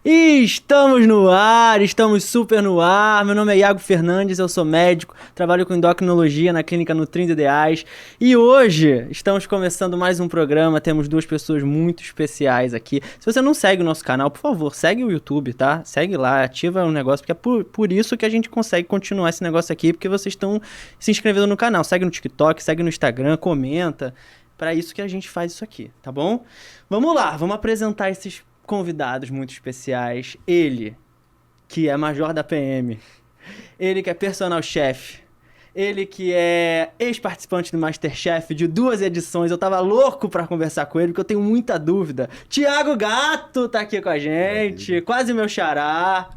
Estamos no ar, estamos super no ar. Meu nome é Iago Fernandes, eu sou médico, trabalho com endocrinologia na clínica Nutrindo Ideais. E hoje estamos começando mais um programa, temos duas pessoas muito especiais aqui. Se você não segue o nosso canal, por favor, segue o YouTube, tá? Segue lá, ativa o negócio, porque é por isso que a gente consegue continuar esse negócio aqui, porque vocês estão se inscrevendo no canal. Segue no TikTok, segue no Instagram, comenta. Para isso que a gente faz isso aqui, tá bom? Vamos lá, vamos apresentar esses convidados muito especiais. Ele, que é major da PM. Ele que é personal chef. Ele que é ex-participante do MasterChef de 2 edições. Eu tava louco pra conversar com ele, porque eu tenho muita dúvida. Thiago Gatto tá aqui com a gente. Maravilha. Quase meu xará.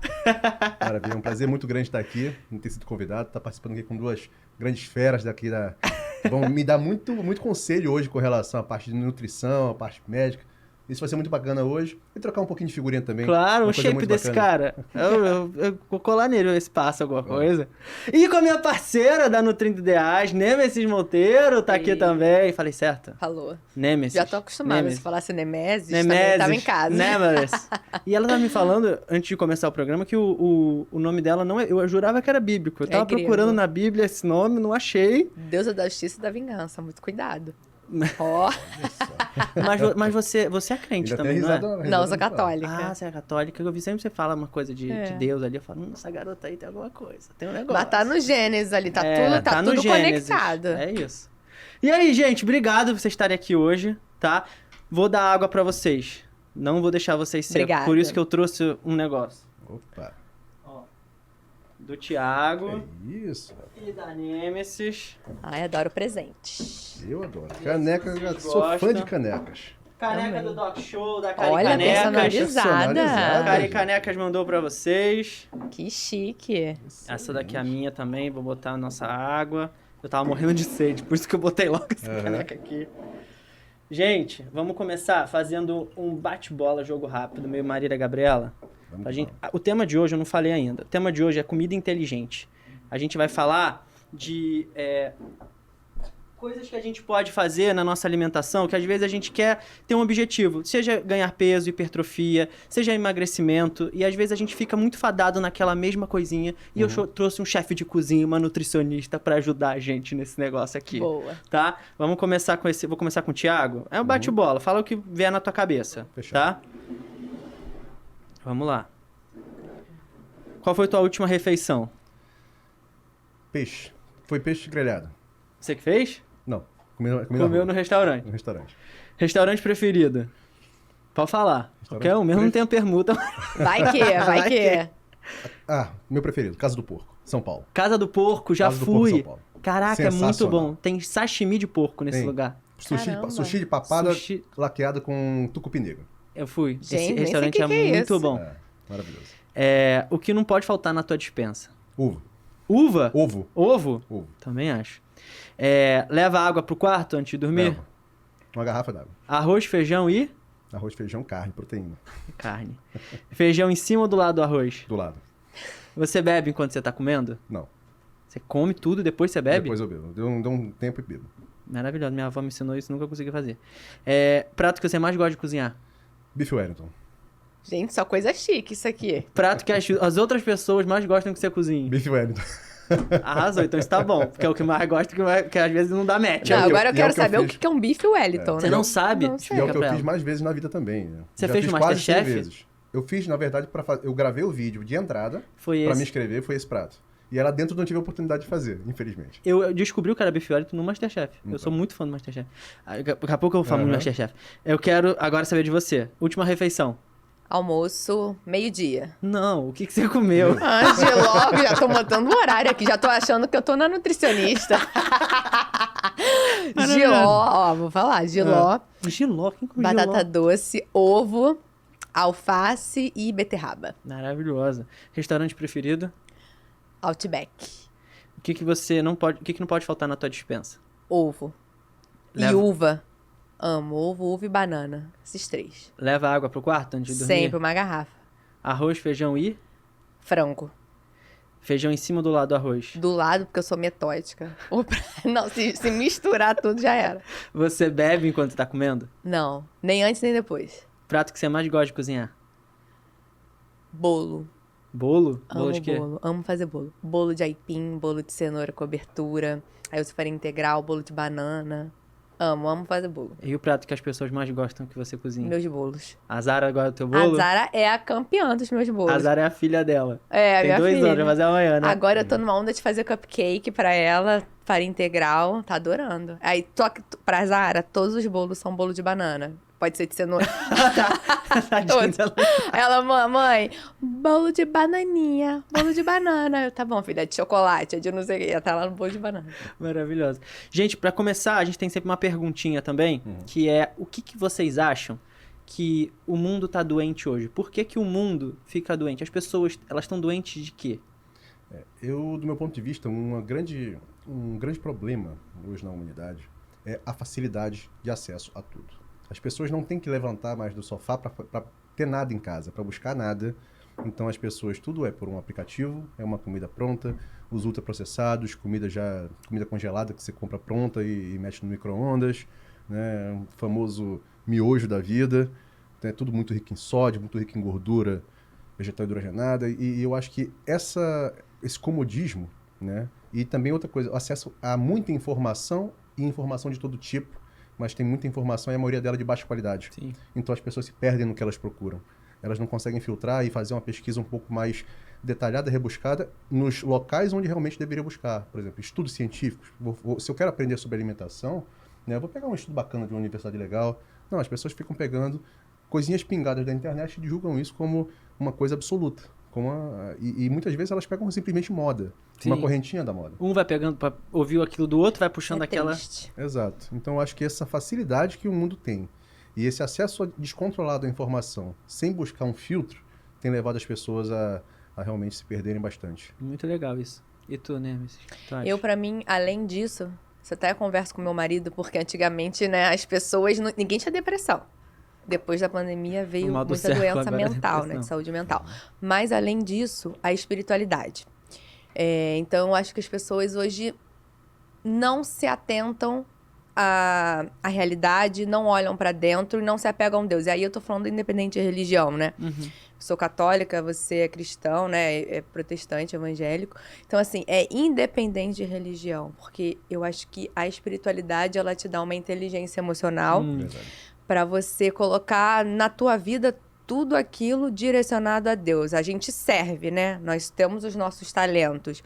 Maravilha, é um prazer muito grande estar aqui, não ter sido convidado, estar participando aqui com duas grandes feras daqui da... Vão me dar muito conselho hoje com relação à parte de nutrição, à parte médica. Isso vai ser muito bacana hoje. E trocar um pouquinho de figurinha também. Claro, o shape desse cara. Eu vou colar nele, ver se passa alguma coisa. E com a minha parceira da Nutrindo Ideais, Nemesis Monteiro, tá aqui também. Falei certo? Falou. Nemesis. Já tô acostumada. Se falasse Nemesis, também tava em casa. Nemesis. E ela tava me falando, antes de começar o programa, que o nome dela não é... Eu jurava que era bíblico. Eu tava procurando na Bíblia esse nome, não achei. Deusa da justiça e da vingança. Muito cuidado. Ó. Mas você é crente também, não é? Não, eu sou católica. Ah, você é católica. Eu vi sempre você fala uma coisa de Deus ali. Eu falo, essa garota aí tem alguma coisa. Tem um negócio. Mas tá no Gênesis ali. Tá tudo conectado. É isso. E aí, gente, obrigado por vocês estarem aqui hoje, tá? Vou dar água pra vocês. Não vou deixar vocês secos. Obrigada. Por isso que eu trouxe um negócio. Opa. Do Thiago. É isso. E da Nemesis. Ai, adoro presentes. Eu adoro. Caneca, eu sou fã de canecas. Caneca do Doc Show, da Cari Olha, Canecas. personalizada. Cari Canecas mandou pra vocês. Que chique. Essa daqui é a minha também, vou botar a nossa água. Eu tava morrendo de sede, por isso que eu botei logo essa caneca aqui. Gente, vamos começar fazendo um bate-bola, jogo rápido, meio Marília Gabriela. O tema de hoje eu não falei ainda. O tema de hoje é comida inteligente. A gente vai falar de coisas que a gente pode fazer na nossa alimentação, que às vezes a gente quer ter um objetivo, seja ganhar peso, hipertrofia, seja emagrecimento, e às vezes a gente fica muito fadado naquela mesma coisinha, e eu trouxe um chefe de cozinha, uma nutricionista para ajudar a gente nesse negócio aqui. Boa. Tá? Vamos começar com vou começar com o Thiago. É um bate-bola, fala o que vier na tua cabeça. Fechado. Tá? Vamos lá. Qual foi a tua última refeição? Peixe. Foi peixe grelhado. Você que fez? Não. Comeu no restaurante. No restaurante. Restaurante preferido? Pode falar. Qualquer um, mesmo não tem permuta. Vai que. Ah, meu preferido. Casa do Porco. São Paulo. Casa do Porco, já Casa do Porco, fui. São Paulo. Caraca, é muito bom. Tem sashimi de porco nesse lugar. Sushi de papada laqueado com tucupi negro. Eu fui. Gente, esse restaurante é muito bom. É, maravilhoso. O que não pode faltar na tua dispensa? Uva. Uva? Ovo. Ovo? Ovo. Também acho. Leva água pro quarto antes de dormir? Leva. Uma garrafa d'água. Arroz, feijão e? Arroz, feijão, carne, proteína. Carne. Feijão em cima ou do lado do arroz? Do lado. Você bebe enquanto você tá comendo? Não. Você come tudo e depois você bebe? Depois eu bebo. Deu um tempo e bebo. Maravilhoso. Minha avó me ensinou isso, nunca consegui fazer. Prato que você mais gosta de cozinhar? Bife Wellington. Gente, só coisa chique isso aqui. Prato que as outras pessoas mais gostam que você cozinhe? Bife Wellington. Arrasou, então isso tá bom. Porque é o que mais gosto, que às vezes não dá match. Não, agora eu quero saber o que é um bife Wellington. Você não sabe? Não sei. E é o que eu fiz mais vezes na vida também. Né? Você Já fez fiz o quase 100 MasterChef? vezes. Eu fiz, na verdade, eu gravei o vídeo de entrada pra me inscrever, foi esse prato. E lá dentro eu não tive a oportunidade de fazer, infelizmente. Eu descobri o cara Bife Wellington no MasterChef. Eu sou muito fã do MasterChef. Daqui a pouco eu vou falar do MasterChef. Eu quero agora saber de você. Última refeição. Almoço, meio-dia. Não, o que você comeu? Antes de logo, já tô botando o horário aqui. Já tô achando que eu tô na nutricionista. Giló, vou falar. Giló. Giló? Quem comeu Batata giló? doce, ovo, alface e beterraba. Maravilhosa. Restaurante preferido? Outback. O que você não pode... O que não pode faltar na tua dispensa? Ovo. Leva- E uva. Amo ovo, uva e banana. Esses 3. Leva água pro quarto antes de dormir? Sempre uma garrafa. Arroz, feijão e? Frango. Feijão em cima ou do lado do arroz? Do lado, porque eu sou metódica. Não, se misturar tudo já era. Você bebe enquanto tá comendo? Não, nem antes nem depois. Prato que você mais gosta de cozinhar? Bolo. Bolo? Bolo Amo de quê? bolo. Amo fazer bolo. Bolo de aipim, bolo de cenoura, cobertura. Aí você faria integral, bolo de banana. Amo fazer bolo. E o prato que as pessoas mais gostam que você cozinha? Meus bolos. A Zara agora é o teu A bolo? Zara é a campeã dos meus bolos. A Zara é a filha dela. É, a Tem minha 2 filha. anos, vai fazer amanhã, né? Agora eu tô numa onda de fazer cupcake pra ela, farinha integral, tá adorando. Aí, pra Zara, todos os bolos são bolo de banana. Pode ser de cenoura. Tadinha Todos. dela. Ela, mãe, bolo de bananinha, bolo de banana. Eu, tá bom, filha, é de chocolate, é de não sei o que. Ela tá lá no bolo de banana. Maravilhosa. Gente, pra começar, a gente tem sempre uma perguntinha também, que é o que vocês acham que o mundo tá doente hoje? Por que o mundo fica doente? As pessoas, elas estão doentes de quê? Do meu ponto de vista, um grande problema hoje na humanidade é a facilidade de acesso a tudo. As pessoas não têm que levantar mais do sofá para ter nada em casa, para buscar nada. Então as pessoas, tudo é por um aplicativo, é uma comida pronta, os ultraprocessados, comida congelada que você compra pronta e mexe no micro-ondas, né? O famoso miojo da vida, é tudo muito rico em sódio, muito rico em gordura vegetal hidrogenada. E eu acho que esse comodismo, né? E também outra coisa, o acesso a muita informação e informação de todo tipo, mas tem muita informação e a maioria dela de baixa qualidade. Sim. Então as pessoas se perdem no que elas procuram. Elas não conseguem filtrar e fazer uma pesquisa um pouco mais detalhada, rebuscada, nos locais onde realmente deveria buscar. Por exemplo, estudos científicos. Se eu quero aprender sobre alimentação, né, eu vou pegar um estudo bacana de uma universidade legal. Não, as pessoas ficam pegando coisinhas pingadas da internet e divulgam isso como uma coisa absoluta. E muitas vezes elas pegam simplesmente moda. Sim. Uma correntinha da moda. Um vai pegando, ouviu aquilo do outro, vai puxando aquela... Triste. Exato. Então eu acho que essa facilidade que o mundo tem e esse acesso descontrolado à informação, sem buscar um filtro, tem levado as pessoas a realmente se perderem bastante. Muito legal isso. E tu, Nemesis? Tu acha? Eu, pra mim, além disso, isso até converso com meu marido, porque antigamente, né, as pessoas, ninguém tinha depressão. Depois da pandemia veio O mal do muita século doença agora é mental, né, depressão. de saúde mental. Mas, além disso, a espiritualidade. Então, eu acho que as pessoas hoje não se atentam à realidade, não olham pra dentro e não se apegam a Deus. E aí eu tô falando independente de religião, né? Sou católica, você é cristão, né? É protestante, evangélico. Então, assim, é independente de religião. Porque eu acho que a espiritualidade, ela te dá uma inteligência emocional para você colocar na tua vida tudo aquilo direcionado a Deus. A gente serve, né? Nós temos os nossos talentos.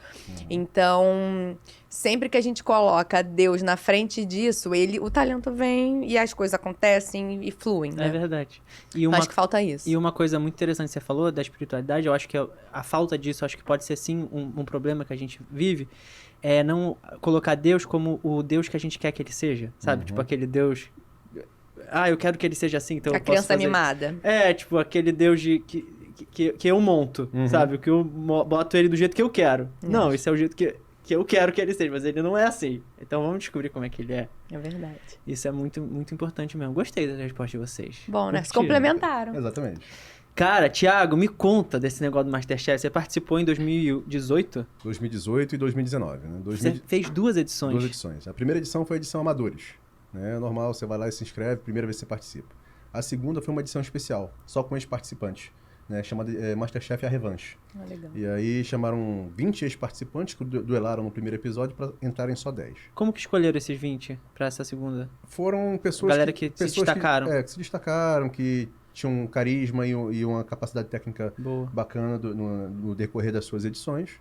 Então, sempre que a gente coloca Deus na frente disso, o talento vem e as coisas acontecem e fluem, né? É verdade. Acho que falta isso. E uma coisa muito interessante que você falou da espiritualidade, eu acho que a falta disso, eu acho que pode ser sim um problema que a gente vive, é não colocar Deus como o Deus que a gente quer que ele seja, sabe? Tipo aquele Deus... Ah, eu quero que ele seja assim, então A eu posso criança fazer... mimada. É, tipo, aquele Deus que eu monto, sabe? Que eu boto ele do jeito que eu quero. Não, esse é o jeito que eu quero que ele seja, mas ele não é assim. Então vamos descobrir como é que ele é. É verdade. Isso é muito, muito importante mesmo. Gostei da resposta de vocês. Bom, né? Se Curtiram. complementaram. Exatamente. Cara, Thiago, me conta desse negócio do Masterchef. Você participou em 2018? 2018 e 2019, né? Você fez 2 edições. 2 edições. A primeira edição foi a edição Amadores. Né? Normal, você vai lá e se inscreve, primeira vez que você participa. A segunda foi uma edição especial, só com ex-participantes, né? Chamada Masterchef A Revanche. Ah, legal. E aí chamaram 20 ex-participantes que duelaram no primeiro episódio para entrarem só 10. Como que escolheram esses 20 pra essa segunda? Foram pessoas Galera que se destacaram. Que se destacaram, que tinham um carisma e uma capacidade técnica Boa. bacana no decorrer das suas edições.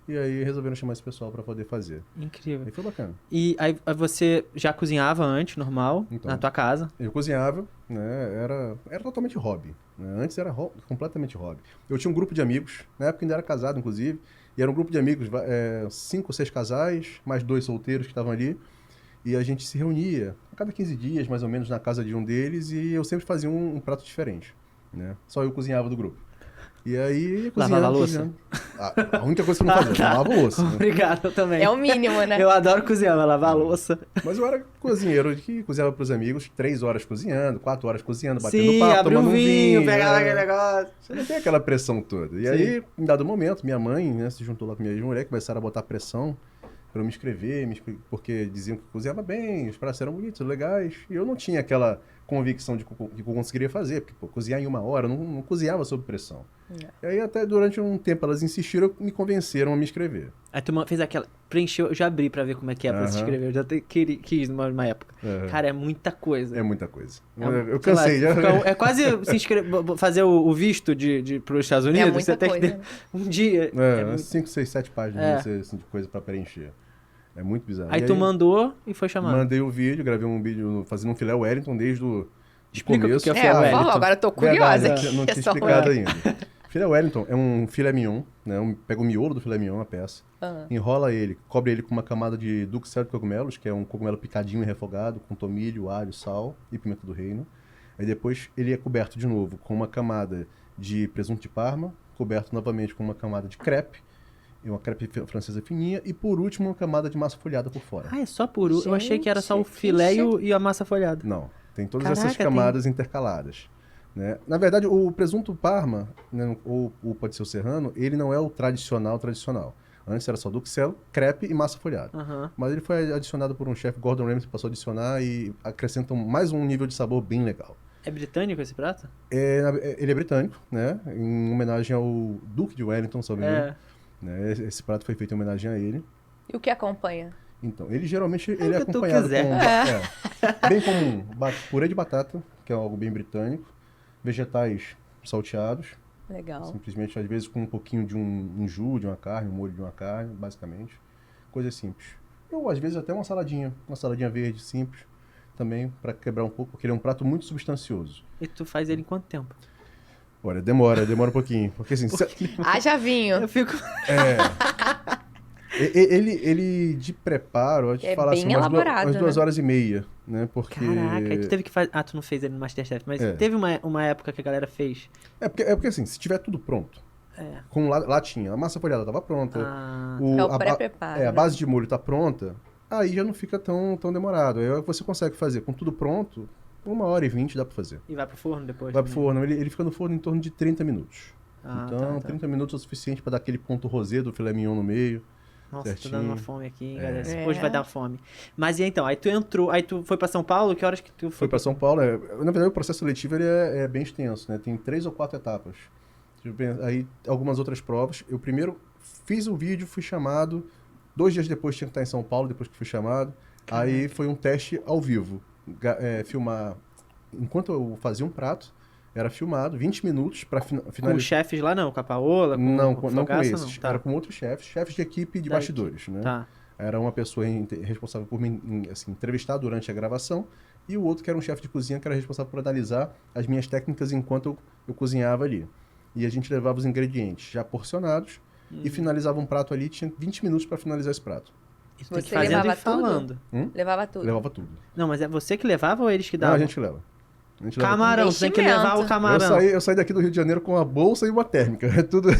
E aí resolveram chamar esse pessoal para poder fazer. Incrível. E foi bacana. E aí você já cozinhava antes, normal, Então. na tua casa? Eu cozinhava, né? Era totalmente hobby. Né? Antes era completamente hobby. Eu tinha um grupo de amigos, na época ainda era casado, inclusive, e era um grupo de amigos, 5 ou 6 casais, mais 2 solteiros que estavam ali, e a gente se reunia a cada 15 dias, mais ou menos, na casa de um deles, e eu sempre fazia um prato diferente. Né? Só eu cozinhava do grupo. E aí, Lavava a louça? A única coisa que eu não fazia, lavava a louça. Né? Obrigado, eu também. É o mínimo, né? Eu adoro cozinhar, mas lavar a louça. Mas eu era cozinheiro que cozinhava pros amigos, 3 horas cozinhando, 4 horas cozinhando, batendo Sim, papo, abriu tomando um vinho, pegava né? aquele negócio. Você não tem aquela pressão toda. E aí, em dado momento, minha mãe, né, se juntou lá com minha ex-mulher, começaram a botar pressão para eu me inscrever, porque diziam que cozinhava bem, os pratos eram bonitos, legais. E eu não tinha aquela convicção de que eu conseguiria fazer, porque pô, cozinhar em 1 hora, eu não cozinhava sob pressão. E aí até durante um tempo elas insistiram, me convenceram a me inscrever. Aí tu fez aquela. Preencheu, eu já abri pra ver como é que é pra se inscrever. Eu já quis numa época. Cara, é muita coisa. É muita coisa. É, Eu cansei. sei lá, é quase se inscrever, fazer o visto pros Estados Unidos. muita você tem que ter um dia. 5, 6, 7 páginas assim, de coisa pra preencher. É muito bizarro. Aí E tu mandou e foi chamado. Mandei o vídeo, gravei um vídeo fazendo um filé Wellington desde o Explica começo. o que é por Wellington. favor, agora eu tô curiosa Verdade, aqui. não tinha essa explicado hora. ainda. Filé Wellington é um filé mignon, né? Pega o miolo do filé mignon, a peça, enrola ele, cobre ele com uma camada de duxelle de cogumelos, que é um cogumelo picadinho e refogado, com tomilho, alho, sal e pimenta do reino. Aí depois ele é coberto de novo com uma camada de presunto de Parma, coberto novamente com uma camada de crepe, e uma crepe francesa fininha, e por último uma camada de massa folhada por fora. Ah, é só por Eu achei que era só o Gente, filé que e a massa folhada. Não, tem todas Caraca, essas camadas intercaladas. Né? Na verdade, o presunto Parma, né, ou pode ser o serrano, ele não é o tradicional. Antes era só duxelle, crepe e massa folhada. Mas ele foi adicionado por um chefe, Gordon Ramsay, que passou a adicionar e acrescenta mais um nível de sabor bem legal. É britânico esse prato? Ele é britânico, né? Em homenagem ao Duque de Wellington, sabe? Né? Esse prato foi feito em homenagem a ele. E o que acompanha? Então, ele geralmente ele é o que tu acompanhado quiser. com... bem comum, purê de batata, que é algo bem britânico, vegetais salteados, Legal. simplesmente às vezes com um pouquinho de um jus, de uma carne, um molho de uma carne, basicamente. Coisas simples. Ou às vezes até uma saladinha verde simples, também para quebrar um pouco, porque ele é um prato muito substancioso. E tu faz ele em quanto tempo? Olha, demora um pouquinho, porque assim... Haja vinho. Eu fico... Ele de preparo, eu te É falar bem assim, elaborado, umas 2 né? horas e meia, né? Porque... Caraca, aí tu teve que fazer... Ah, tu não fez ele no Masterchef, mas teve uma época que a galera fez. É porque assim, se tiver tudo pronto, com latinha, a massa folhada estava pronta, É o pré-preparo, a base de molho está pronta, aí já não fica tão demorado. Aí você consegue fazer com tudo pronto, 1h20 dá para fazer. E vai pro forno depois? Vai pro forno, ele fica no forno em torno de 30 minutos. Tá. 30 minutos é o suficiente para dar aquele ponto rosé do filé mignon no meio. Nossa, certinho. tô dando uma fome aqui, galera. É. Hoje vai dar fome. Mas e então, aí tu entrou, aí tu foi pra São Paulo? Que horas que tu Foi para São Paulo. Na verdade, o processo seletivo ele é bem extenso, né? Tem 3 ou 4 etapas. Aí, algumas outras provas. Eu primeiro fiz o vídeo, fui chamado. 2 dias depois tinha que estar em São Paulo, depois que fui chamado. Caraca. Aí foi um teste ao vivo. Filmar... Enquanto eu fazia um prato, era filmado 20 minutos para finalizar. Com os chefes lá não? Com a Paola? Não com Fogaça, esses. não? Tá. Era com outros chefes de equipe de bastidores, né? Tá. Era uma pessoa responsável por me entrevistar durante a gravação e o outro que era um chefe de cozinha que era responsável por analisar as minhas técnicas enquanto eu cozinhava ali. E a gente levava os ingredientes já porcionados e finalizava um prato ali, tinha 20 minutos para finalizar esse prato. Isso tem que Você fazendo levava e falando. Levava tudo. Levava tudo. Não, mas é você que levava ou eles que Não, davam? a gente leva. A gente leva Camarão, você tem que levar o Investimento. camarão. tudo. Eu saí daqui do Rio de Janeiro com a bolsa e uma térmica. É tudo.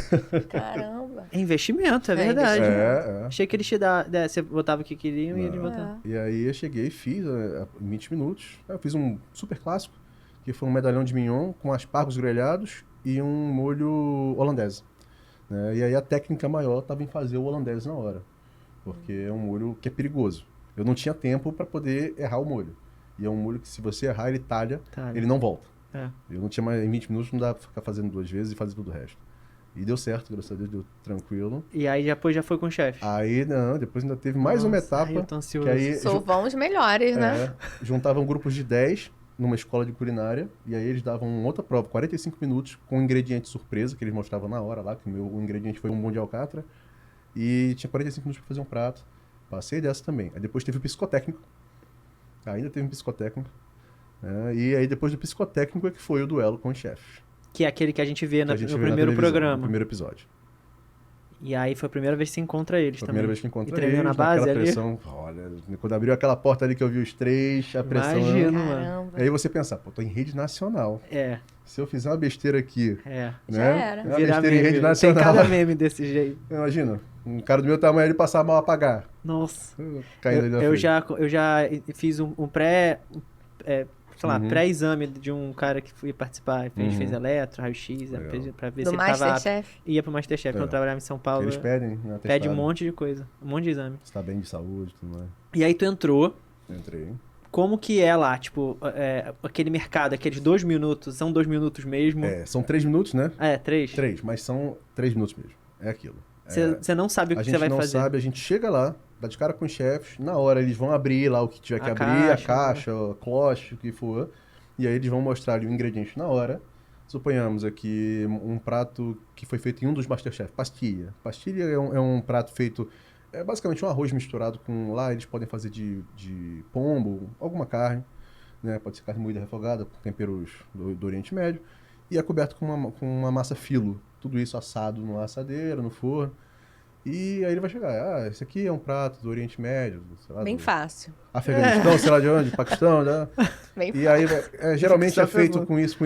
Caramba. É investimento, é É verdade. É. Achei que eles te davam. Você botava o que queriam e eles botavam. E aí eu cheguei e fiz em 20 minutos. Eu fiz um super clássico, que foi um medalhão de mignon com aspargos grelhados e um molho holandês. Né? E aí a técnica maior estava em fazer o holandês na hora, porque é um molho que é perigoso. Eu não tinha tempo para poder errar o molho. E é um molho que se você errar, ele talha, ele não volta. É. Eu não tinha mais, em 20 minutos não dá pra ficar fazendo 2 vezes e fazer tudo o resto. E deu certo, graças a Deus, deu tranquilo. E aí depois já foi com o chefe. Aí, não, depois ainda teve mais uma etapa. Ai, eu tô ansioso. Que aí, Vão os melhores, né? juntavam grupos de 10 numa escola de culinária, e aí eles davam outra prova, 45 minutos, com ingrediente surpresa, que eles mostravam na hora lá, que o ingrediente foi um bom de alcatra, e tinha 45 minutos para fazer um prato. Passei dessa também. Aí depois teve o psicotécnico, ainda teve um psicotécnico, né? E aí depois do psicotécnico é que foi o duelo com os chefes. Que é aquele que a gente vê Que a gente no vê na primeiro televisão, programa. no primeiro episódio. E aí foi a primeira vez que você encontra eles Foi a também. primeira vez que encontrei E tremeu eles, na base naquela ali? pressão. Olha, quando abriu aquela porta ali que eu vi os 3, a pressão... Imagino, mano. Caramba. Aí você pensa, pô, tô em rede nacional. É, Se eu fizer uma besteira aqui, é. né? Já era. Uma Virar besteira em rede meme. Tem nacional. cada meme desse jeito. Imagina, um cara do meu tamanho ele passar mal a pagar. Nossa. Caindo ali na Eu frente. já fiz um pré-exame de um cara que foi participar. Fez eletro, raio-x, Legal. pra ver Do se ele tava apto. Masterchef. Ia pro Masterchef, quando eu trabalhava em São Paulo. Eles pedem, né? Pede um atestado. monte de coisa, um monte de exame. Se tá bem de saúde, tudo mais. E aí tu entrou Entrei. como que é lá, tipo, aquele mercado, aqueles 2 minutos, são 2 minutos mesmo? São 3 minutos, né? 3? 3, mas são 3 minutos mesmo. É aquilo. Você não sabe o que você vai fazer. A gente não sabe, a gente chega lá, dá de cara com os chefes, na hora eles vão abrir lá o que tiver que abrir, a caixa, o cloche, o que for, e aí eles vão mostrar ali o ingrediente na hora. Suponhamos aqui um prato que foi feito em um dos Masterchef, pastilha. Pastilha é um prato feito, basicamente um arroz misturado com, lá eles podem fazer de pombo, alguma carne, né? Pode ser carne moída refogada, com temperos do Oriente Médio, e é coberto com uma massa filo. Tudo isso assado numa assadeira, no forno. E aí ele vai chegar, esse aqui é um prato do Oriente Médio, sei lá, Bem fácil. Afeganistão, sei lá de onde, Paquistão, né? Bem E aí, geralmente é feito bom. com isso,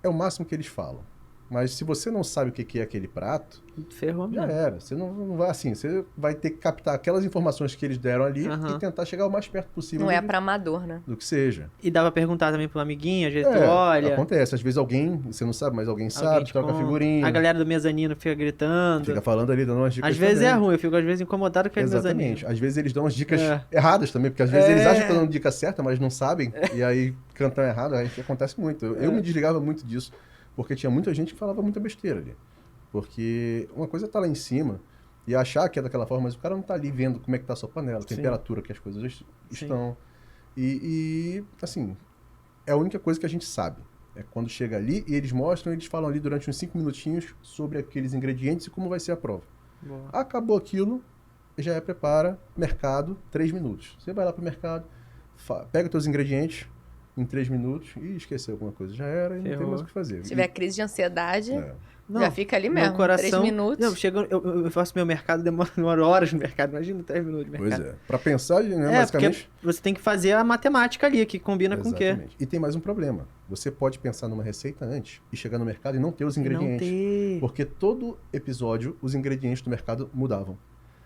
é o máximo que eles falam. Mas se você não sabe o que é aquele prato, Ferrou já mesmo. era. Você não vai assim, você vai ter que captar aquelas informações que eles deram ali e tentar chegar o mais perto possível Não é pra amador, né? do que seja. E dá pra perguntar também pro amiguinho, às vezes tu olha, Acontece. Às vezes alguém, você não sabe, mas alguém alguém sabe, te troca conta. figurinha. A galera do mezanino fica gritando. Fica falando ali, dando umas dicas Às vezes também. é ruim, eu fico às vezes incomodado com aquele mezanino. Exatamente. Às vezes eles dão umas dicas erradas também, porque às vezes eles acham que estão dando dica certa, mas não sabem, e aí cantam errado, aí acontece muito. Eu me desligava muito disso, porque tinha muita gente que falava muita besteira ali. Porque uma coisa é estar lá em cima e achar que é daquela forma, mas o cara não está ali vendo como é que está a sua panela, a temperatura que as coisas estão. E, assim, é a única coisa que a gente sabe. É quando chega ali e eles mostram, eles falam ali durante uns 5 minutinhos sobre aqueles ingredientes e como vai ser a prova. Boa. Acabou aquilo, já prepara, mercado, 3 minutos. Você vai lá pro mercado, pega os teus ingredientes em 3 minutos e esqueceu alguma coisa. Já era e não tem mais o que fazer. Se tiver crise de ansiedade, Não, já fica ali meu mesmo. coração, 3 minutos. Não, eu faço meu mercado, demora horas no mercado. Imagina 3 minutos de mercado. Pois é. Pra pensar, né, basicamente... porque você tem que fazer a matemática ali, que combina com o quê? Exatamente. E tem mais um problema. Você pode pensar numa receita antes e chegar no mercado e não ter os ingredientes. Não ter. Porque todo episódio, os ingredientes do mercado mudavam.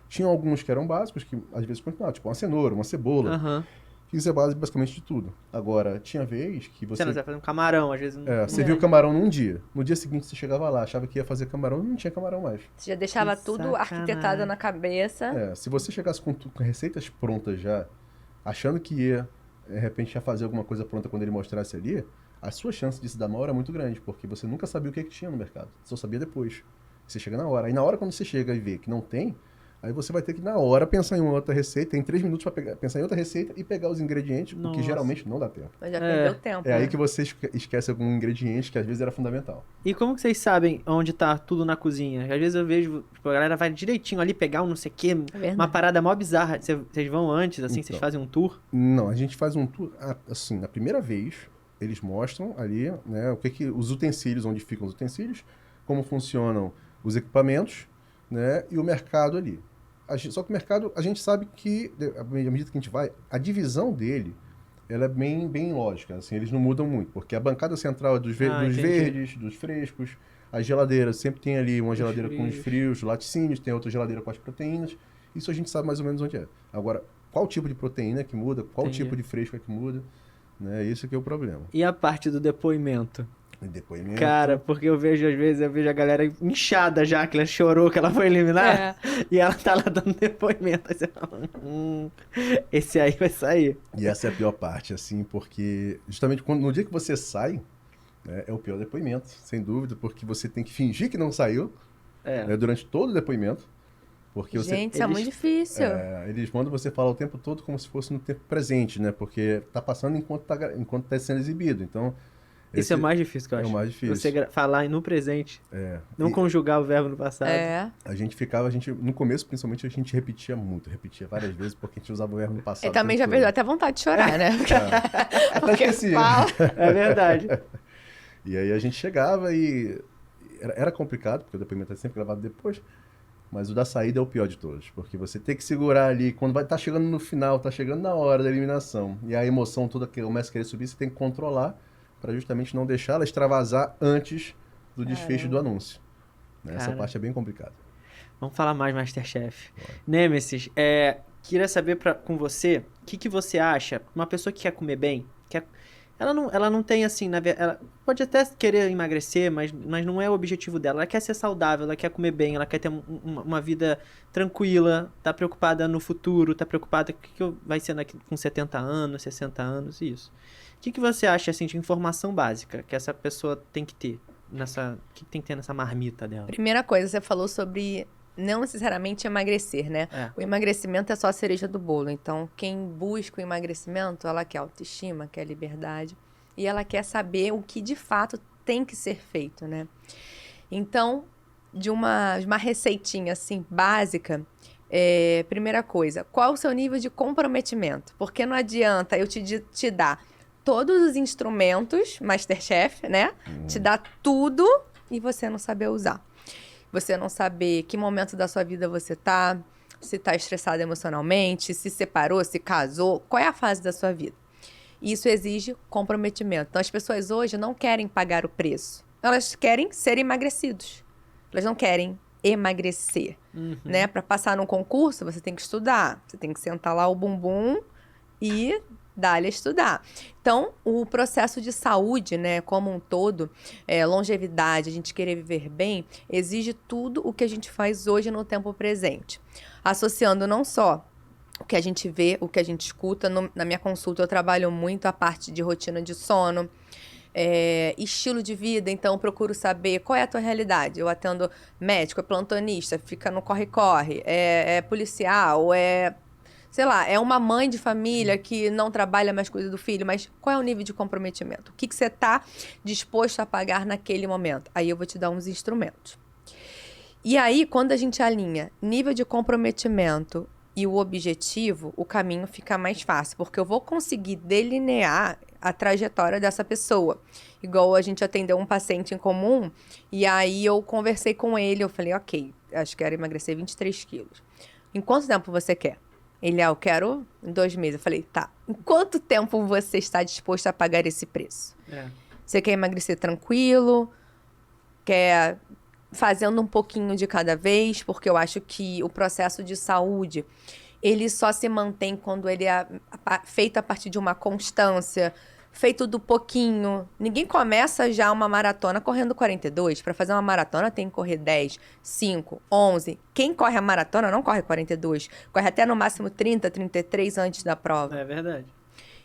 Tinham alguns que eram básicos, que às vezes continuavam, tipo uma cenoura, uma cebola. Aham. Isso é base basicamente de tudo. Agora, tinha vez que você... Você vai fazer um camarão, às vezes. você viu camarão num dia. No dia seguinte você chegava lá, achava que ia fazer camarão e não tinha camarão mais. Você já deixava Que tudo sacanagem. arquitetado na cabeça. Se você chegasse com receitas prontas já, achando que ia, de repente, já fazer alguma coisa pronta quando ele mostrasse ali, a sua chance de se dar mal era muito grande, porque você nunca sabia o que tinha no mercado. Você só sabia depois. Você chega na hora. Aí na hora, quando você chega e vê que não tem, aí você vai ter que, na hora, pensar em uma outra receita. Tem 3 minutos para pensar em outra receita e pegar os ingredientes, porque geralmente não dá tempo. Mas já perdeu tempo. É aí que você esquece algum ingrediente que às vezes era fundamental. E como que vocês sabem onde tá tudo na cozinha? Às vezes eu vejo, tipo, a galera vai direitinho ali pegar um não sei o quê, verdade. uma parada mó bizarra. Vocês vão antes, assim, vocês Então. fazem um tour? Não, a gente faz um tour, assim, na primeira vez, eles mostram ali, né, os utensílios, onde ficam os utensílios, como funcionam os equipamentos, né, e o mercado ali. Só que o mercado, a gente sabe que, à medida que a gente vai, a divisão dele, ela é bem lógica, assim, eles não mudam muito, porque a bancada central é dos entendi. verdes, dos frescos, as geladeiras, sempre tem ali uma geladeira com os frios, laticínios, tem outra geladeira com as proteínas, isso a gente sabe mais ou menos onde é. Agora, qual tipo de proteína que muda, qual Entendi. tipo de fresco é que muda, né, isso que é o problema. E a parte do depoimento? E depoimento... Cara, porque às vezes eu vejo a galera inchada já, que ela chorou que ela foi eliminada, e ela tá lá dando depoimento. Aí você fala, esse aí vai sair. E essa é a pior parte, assim, porque justamente no dia que você sai, né, é o pior depoimento, sem dúvida, porque você tem que fingir que não saiu, né, durante todo o depoimento. Porque Gente, isso é muito difícil. Eles mandam você falar o tempo todo como se fosse no tempo presente, né? Porque tá passando enquanto tá sendo exibido. Então, Isso é o mais difícil, que eu acho. É o mais difícil. Você falar no presente, não conjugar o verbo no passado. A gente, no começo, principalmente, a gente repetia várias vezes, porque a gente usava o verbo no passado. Eu também já perdeu até vontade de chorar, né? Até esqueci. É verdade. E aí a gente chegava e era complicado, porque o depoimento é sempre gravado depois, mas o da saída é o pior de todos, porque você tem que segurar ali, quando vai estar chegando no final, tá chegando na hora da eliminação, e a emoção toda que começa a querer subir, você tem que controlar para justamente não deixar ela extravasar antes do desfecho do anúncio. Né? Essa parte é bem complicada. Vamos falar mais Masterchef. Nemesis, queria saber com você, o que você acha, uma pessoa que quer comer bem, ela não tem assim, ela pode até querer emagrecer, mas não é o objetivo dela. Ela quer ser saudável, ela quer comer bem, ela quer ter uma vida tranquila, tá preocupada no futuro, tá preocupada com o que vai ser com 70 anos, 60 anos, isso. O que você acha, assim, de informação básica que essa pessoa tem que ter que tem que ter nessa marmita dela? Primeira coisa, você falou sobre não necessariamente emagrecer, né? É. O emagrecimento é só a cereja do bolo. Então, quem busca o emagrecimento, ela quer autoestima, quer liberdade. E ela quer saber o que de fato tem que ser feito, né? Então, de uma receitinha assim, básica, primeira coisa, qual o seu nível de comprometimento? Porque não adianta eu te dar todos os instrumentos, Masterchef, né? Te dar tudo e você não saber usar. Você não saber que momento da sua vida você tá, se tá estressado emocionalmente, se separou, se casou, qual é a fase da sua vida. Isso exige comprometimento. Então, as pessoas hoje não querem pagar o preço. Elas querem ser emagrecidos. Elas não querem emagrecer, né? Para passar num concurso, você tem que estudar. Você tem que sentar lá o bumbum e dar-lhe a estudar. Então, o processo de saúde, né, como um todo, longevidade, a gente querer viver bem, exige tudo o que a gente faz hoje no tempo presente. Associando não só o que a gente vê, o que a gente escuta. Na minha consulta, eu trabalho muito a parte de rotina de sono, estilo de vida. Então, eu procuro saber qual é a tua realidade. Eu atendo médico, é plantonista, fica no corre-corre, é policial, sei lá, é uma mãe de família que não trabalha, mais cuida do filho, mas qual é o nível de comprometimento? O que você está disposto a pagar naquele momento? Aí eu vou te dar uns instrumentos. E aí, quando a gente alinha nível de comprometimento e o objetivo, o caminho fica mais fácil, porque eu vou conseguir delinear a trajetória dessa pessoa. Igual a gente atendeu um paciente em comum, e aí eu conversei com ele, eu falei, ok, acho que quero emagrecer 23 quilos. Em quanto tempo você quer? Ele, eu quero em 2 meses. Eu falei, tá, em quanto tempo você está disposto a pagar esse preço? Você quer emagrecer tranquilo? Quer fazendo um pouquinho de cada vez? Porque eu acho que o processo de saúde, ele só se mantém quando ele é feito a partir de uma constância, feito do pouquinho. Ninguém começa já uma maratona correndo 42. Para fazer uma maratona tem que correr 10, 5, 11. Quem corre a maratona não corre 42. Corre até no máximo 30, 33 antes da prova. É verdade.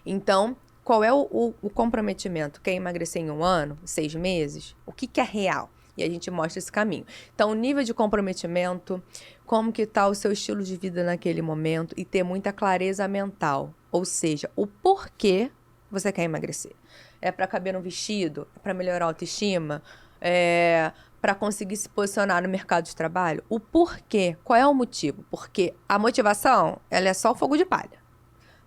Então, qual é o comprometimento? Quer emagrecer em 1 ano, 6 meses? O que é real? E a gente mostra esse caminho. Então, o nível de comprometimento, como que está o seu estilo de vida naquele momento e ter muita clareza mental. Ou seja, o porquê você quer emagrecer. É para caber no vestido? É para melhorar a autoestima? É para conseguir se posicionar no mercado de trabalho? O porquê? Qual é o motivo? Porque a motivação, ela é só o fogo de palha,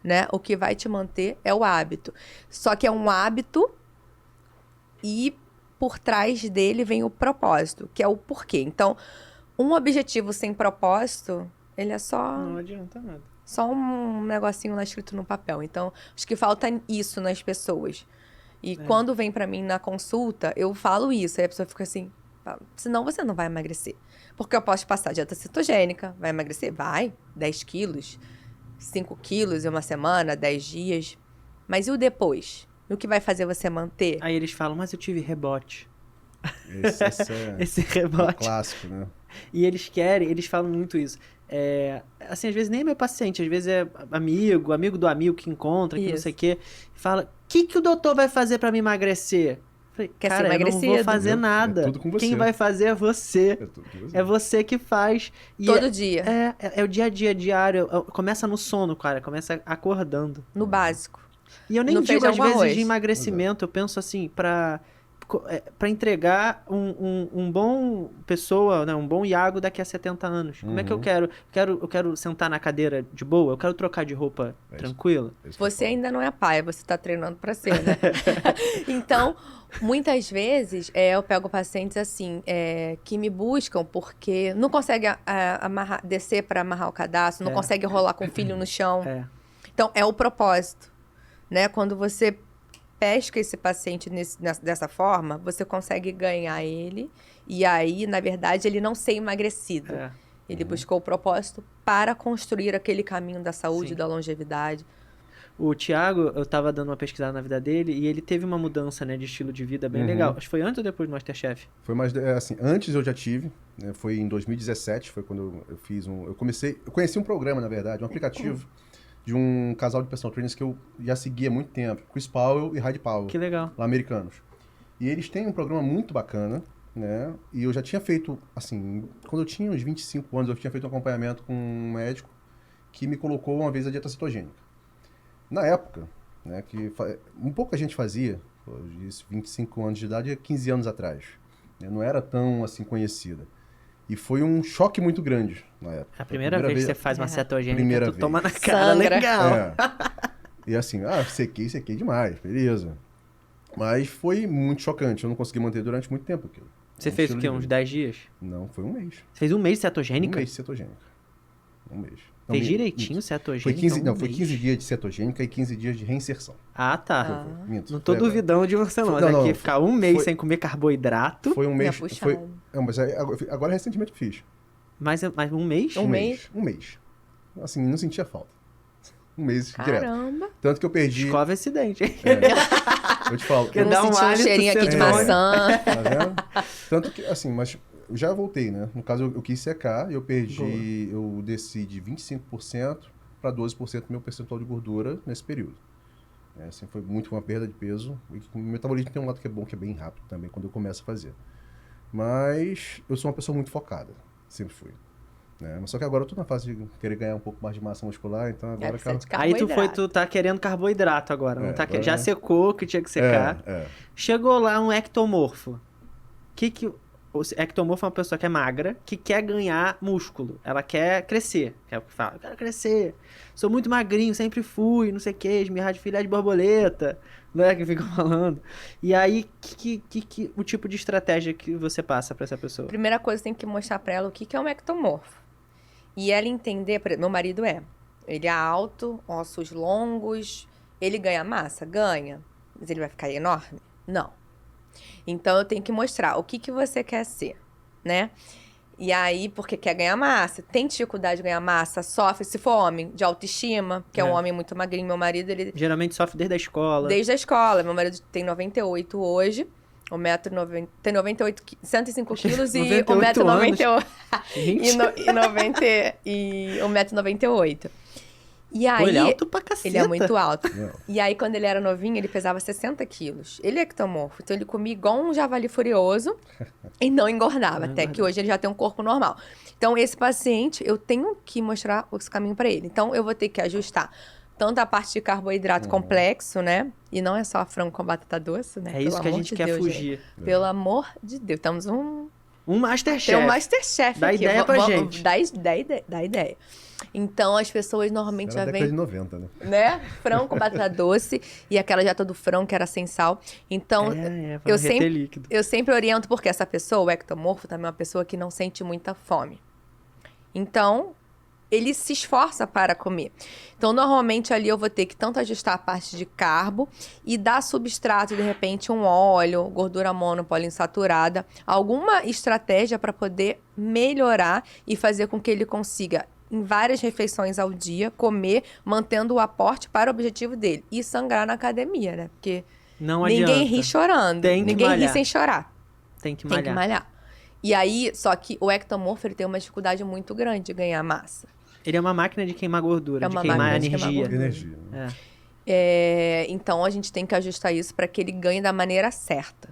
né? O que vai te manter é o hábito. Só que é um hábito e por trás dele vem o propósito, que é o porquê. Então, um objetivo sem propósito, ele é só... Não adianta nada. Só um negocinho lá escrito no papel. Então, acho que falta isso nas pessoas. E quando vem pra mim na consulta, eu falo isso. Aí a pessoa fica assim, senão você não vai emagrecer. Porque eu posso passar dieta cetogênica, vai emagrecer? Vai, 10 quilos, 5 quilos em uma semana, 10 dias. Mas e o depois? O que vai fazer você manter? Aí eles falam, mas eu tive rebote. Esse é rebote. um clássico, né? E eles falam muito isso. Assim, às vezes nem é meu paciente, às vezes é amigo do amigo que encontra, que não sei o quê. Fala, o que o doutor vai fazer pra me emagrecer? Falei, Quer ser cara, eu não emagrecido? vou fazer nada. É tudo com você. Quem vai fazer é você. É tudo com você. É você que faz. E Todo dia. É o dia a dia, diário. Começa no sono, cara. Começa acordando. No básico. E eu nem No digo, feijão às com vezes, arroz. de emagrecimento. Eu penso assim, pra entregar um bom pessoa, né, um bom Iago daqui a 70 anos. Como é que eu quero? Eu quero sentar na cadeira de boa? Eu quero trocar de roupa tranquila? Você ainda não é pai, você tá treinando pra ser, né? Então, muitas vezes, eu pego pacientes assim, que me buscam porque não consegue descer para amarrar o cadastro, não consegue rolar com o filho no chão. Então, é o propósito, né? Quando você pesca esse paciente dessa forma, você consegue ganhar ele. E aí, na verdade, ele não ser emagrecido. Ele buscou o propósito para construir aquele caminho da saúde, da longevidade. O Thiago, eu tava dando uma pesquisada na vida dele e ele teve uma mudança, né, de estilo de vida bem legal. Acho que foi antes ou depois do Masterchef? Foi mais, assim, antes eu já tive, né, foi em 2017, foi quando eu fiz eu conheci um programa, na verdade, um aplicativo de um casal de personal trainers que eu já seguia há muito tempo, Chris Powell e Heidi Powell, Que legal. lá americanos. E eles têm um programa muito bacana, né, e eu já tinha feito, assim, quando eu tinha uns 25 anos, eu tinha feito um acompanhamento com um médico que me colocou uma vez a dieta cetogênica. Na época, né, que pouca gente fazia, isso 25 anos de idade é 15 anos atrás, né, não era tão assim conhecida. E foi um choque muito grande na época. A primeira vez que você faz uma cetogênica, primeira tu vez. toma na cara, Sangra. legal. É. E assim, sequei demais, beleza. Mas foi muito chocante, eu não consegui manter durante muito tempo aquilo. Você Um fez o estilo quê? de Uns vida. 10 dias? Não, foi um mês. Você fez um mês de Um cetogênica? mês de cetogênica. Um mês. Não, Fez me- direitinho isso. cetogênica? Foi 15, um não, foi mês? 15 dias de cetogênica e 15 dias de reinserção. Ah, tá. Minto, Não tô foi agora. duvidando de você não, mas Não, aqui não, ficar um mês foi- sem comer carboidrato, Foi um mês. puxado. Foi, não, mas agora recentemente eu fiz. mas um mês? Um mês? Um mês. Assim, não sentia falta. Um mês direto. Caramba. Tanto que eu perdi. Escova esse dente, hein? Eu te falo. Que Eu dá não um senti um hálito cheirinho aqui de cetônico. maçã. Tá vendo? Tanto que, assim, mas eu já voltei, né? No caso, eu quis secar e eu perdi. Eu desci de 25% para 12% do meu percentual de gordura nesse período. Assim, foi muito uma perda de peso. E o metabolismo tem um lado que é bom, que é bem rápido também, quando eu começo a fazer. Mas eu sou uma pessoa muito focada. Sempre fui. Né? Mas só que agora eu tô na fase de querer ganhar um pouco mais de massa muscular, então agora... Precisa de Aí carboidrato. tu tá querendo carboidrato agora, não tá agora já é. secou o que tinha que secar. É. Chegou lá um ectomorfo. O ectomorfo é uma pessoa que é magra, que quer ganhar músculo. Ela quer crescer. É o que fala, eu quero crescer. Sou muito magrinho, sempre fui, não sei o que, esmirrar de filé de borboleta, né, que ficam falando. E aí, o tipo de estratégia que você passa pra essa pessoa? Primeira coisa, tem que mostrar pra ela o que é um ectomorfo. E ela entender, por exemplo, meu marido ele é alto, ossos longos, ele ganha massa? Ganha. Mas ele vai ficar enorme? Não. Então, eu tenho que mostrar o que você quer ser, né? E aí, porque quer ganhar massa, tem dificuldade de ganhar massa, sofre, se for homem, de autoestima, que é um homem muito magrinho. Meu marido, ele... Geralmente sofre desde a escola. Desde a escola. Meu marido tem 98 hoje, 1,90 m, tem 98, 105 quilos e 98 1,98 Gente, e 1,98 m. E aí, pô, ele é alto pra caceta. ele é muito alto. Não. E aí, quando ele era novinho, ele pesava 60 quilos. Ele é ectomorfo, então ele comia igual um javali furioso e não engordava, até que hoje ele já tem um corpo normal. Então, esse paciente, eu tenho que mostrar esse caminho pra ele. Então, eu vou ter que ajustar tanto a parte de carboidrato complexo, né? E não é só frango com batata doce, né? É isso Pelo que a amor gente de quer Deus, fugir. gente. Pelo amor de Deus. Estamos Um tem Masterchef. um Masterchef Dá aqui. ideia pra gente. Dá ideia. Então, as pessoas normalmente Era já da vêm... década de 90, né? Né? Frango com batata doce e aquela janta do frango que era sem sal. Então, Pra eu não reter sempre, líquido. eu sempre oriento porque essa pessoa, o ectomorfo, também é uma pessoa que não sente muita fome. Então, ele se esforça para comer. Então, normalmente ali eu vou ter que tanto ajustar a parte de carbo e dar substrato, de repente, um óleo, gordura monopoliinsaturada, alguma estratégia para poder melhorar e fazer com que ele consiga, em várias refeições ao dia, comer, mantendo o aporte para o objetivo dele. E sangrar na academia, né? Porque Não ninguém adianta. ri chorando. Tem que Ninguém ri malhar. sem chorar. Tem que Tem malhar. que malhar. E aí, só que o ectomorfo, ele tem uma dificuldade muito grande de ganhar massa. Ele é uma máquina de queimar gordura, É de uma queimar máquina de queimar energia. gordura. Energia. Né? Então, a gente tem que ajustar isso para que ele ganhe da maneira certa.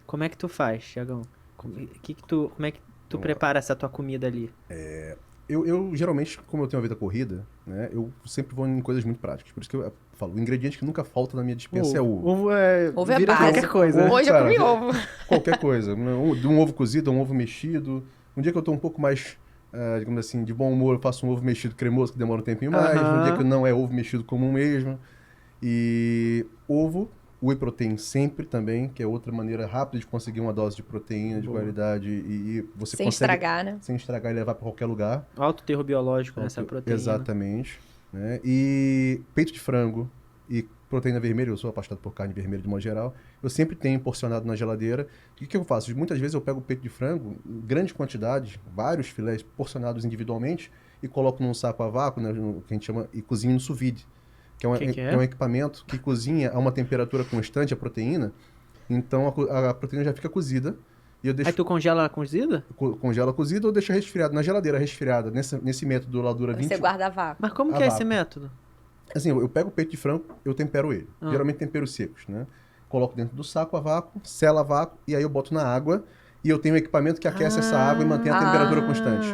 Como é que tu faz, Thiagão? Como é que tu prepara essa tua comida ali? Eu geralmente, como eu tenho uma vida corrida, né, eu sempre vou em coisas muito práticas. Por isso que eu falo, o ingrediente que nunca falta na minha dispensa é ovo. Ovo Ovo é vira básico. qualquer coisa. Ovo, Hoje eu cara, comi vira- ovo. Qualquer coisa. De um ovo cozido a um ovo mexido. Um dia que eu tô um pouco mais, digamos assim, de bom humor, eu faço um ovo mexido cremoso, que demora um tempinho mais. Aham. Um dia que não é ovo mexido comum mesmo. E ovo, whey protein sempre também, que é outra maneira rápida de conseguir uma dose de proteína de Boa. qualidade. E você Sem consegue... estragar, né? Sem estragar e levar para qualquer lugar. Alto terro biológico nessa proteína. Exatamente. Né? E peito de frango e proteína vermelha, eu sou apaixonado por carne vermelha de modo geral, eu sempre tenho porcionado na geladeira. E o que eu faço? Muitas vezes eu pego o peito de frango, em grande quantidade, vários filés porcionados individualmente, e coloco num saco a vácuo, né, no que a gente chama, e cozinho no sous vide. que é um equipamento que cozinha a uma temperatura constante a proteína, então a proteína já fica cozida. E eu deixo, Aí tu congela ela cozida? Congela cozida ou deixa resfriado na geladeira, resfriada. Nesse método lá dura 20... Você guarda a vácuo. Mas como A que é esse vácuo. método? Assim, eu pego o peito de frango, eu tempero ele. Ah. Geralmente temperos secos, né? Coloco dentro do saco a vácuo, selo a vácuo, e aí eu boto na água. E eu tenho um equipamento que aquece essa água e mantém a temperatura constante.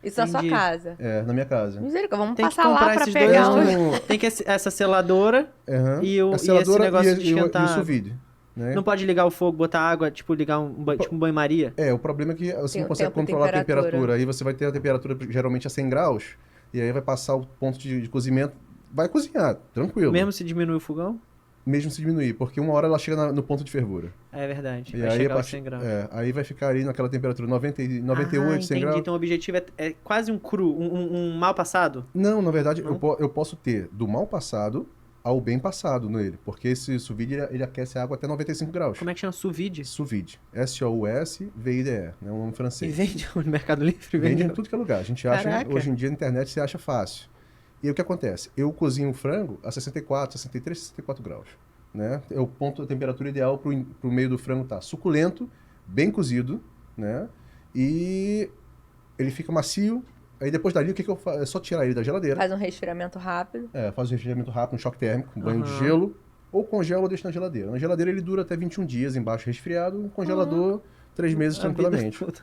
Isso na sua Entendi. casa. É, na minha casa. Misericórdia, vamos Tem que passar lá comprar pra esses pegar dois os... Tem que essa seladora Aham. e A esse seladora negócio de e o esquentar sous água. vide, né? Não pode ligar o fogo, botar água, tipo ligar tipo um banho-maria? O problema é que você Tem não o consegue tempo e controlar a temperatura. temperatura. Aí você vai ter a temperatura geralmente a 100 graus, e aí vai passar o ponto de cozimento. Vai cozinhar, tranquilo. Mesmo se diminuir o fogão? Mesmo se diminuir, porque uma hora ela chega no ponto de fervura. É verdade, E vai aí, chegar a aos partir- 100 graus. aí vai ficar ali naquela temperatura 98, 100 entendi. graus. Então o objetivo é quase um cru, um mal passado? Não, na verdade, Não? eu posso ter do mal passado ao bem passado nele, porque esse sous vide ele aquece a água até 95 graus. Como é que chama? Sous vide? Sous vide. S-O-U-S-V-I-D-E, né? Um nome E francês. vende no Mercado Livre? Vende em tudo que é lugar. A gente acha, Caraca. hoje em dia na internet você acha fácil. E aí o que acontece? Eu cozinho o frango a 64, 63, 64 graus. Né? É o ponto da temperatura ideal para o meio do frango estar suculento, bem cozido, né? E ele fica macio. Aí depois dali, o que eu faço? É só tirar ele da geladeira. Faz um resfriamento rápido. Faz um resfriamento rápido, um choque térmico, um banho de Aham. gelo. Ou congela ou deixa na geladeira. Na geladeira ele dura até 21 dias embaixo resfriado. No congelador, 3 meses A vida tranquilamente. toda.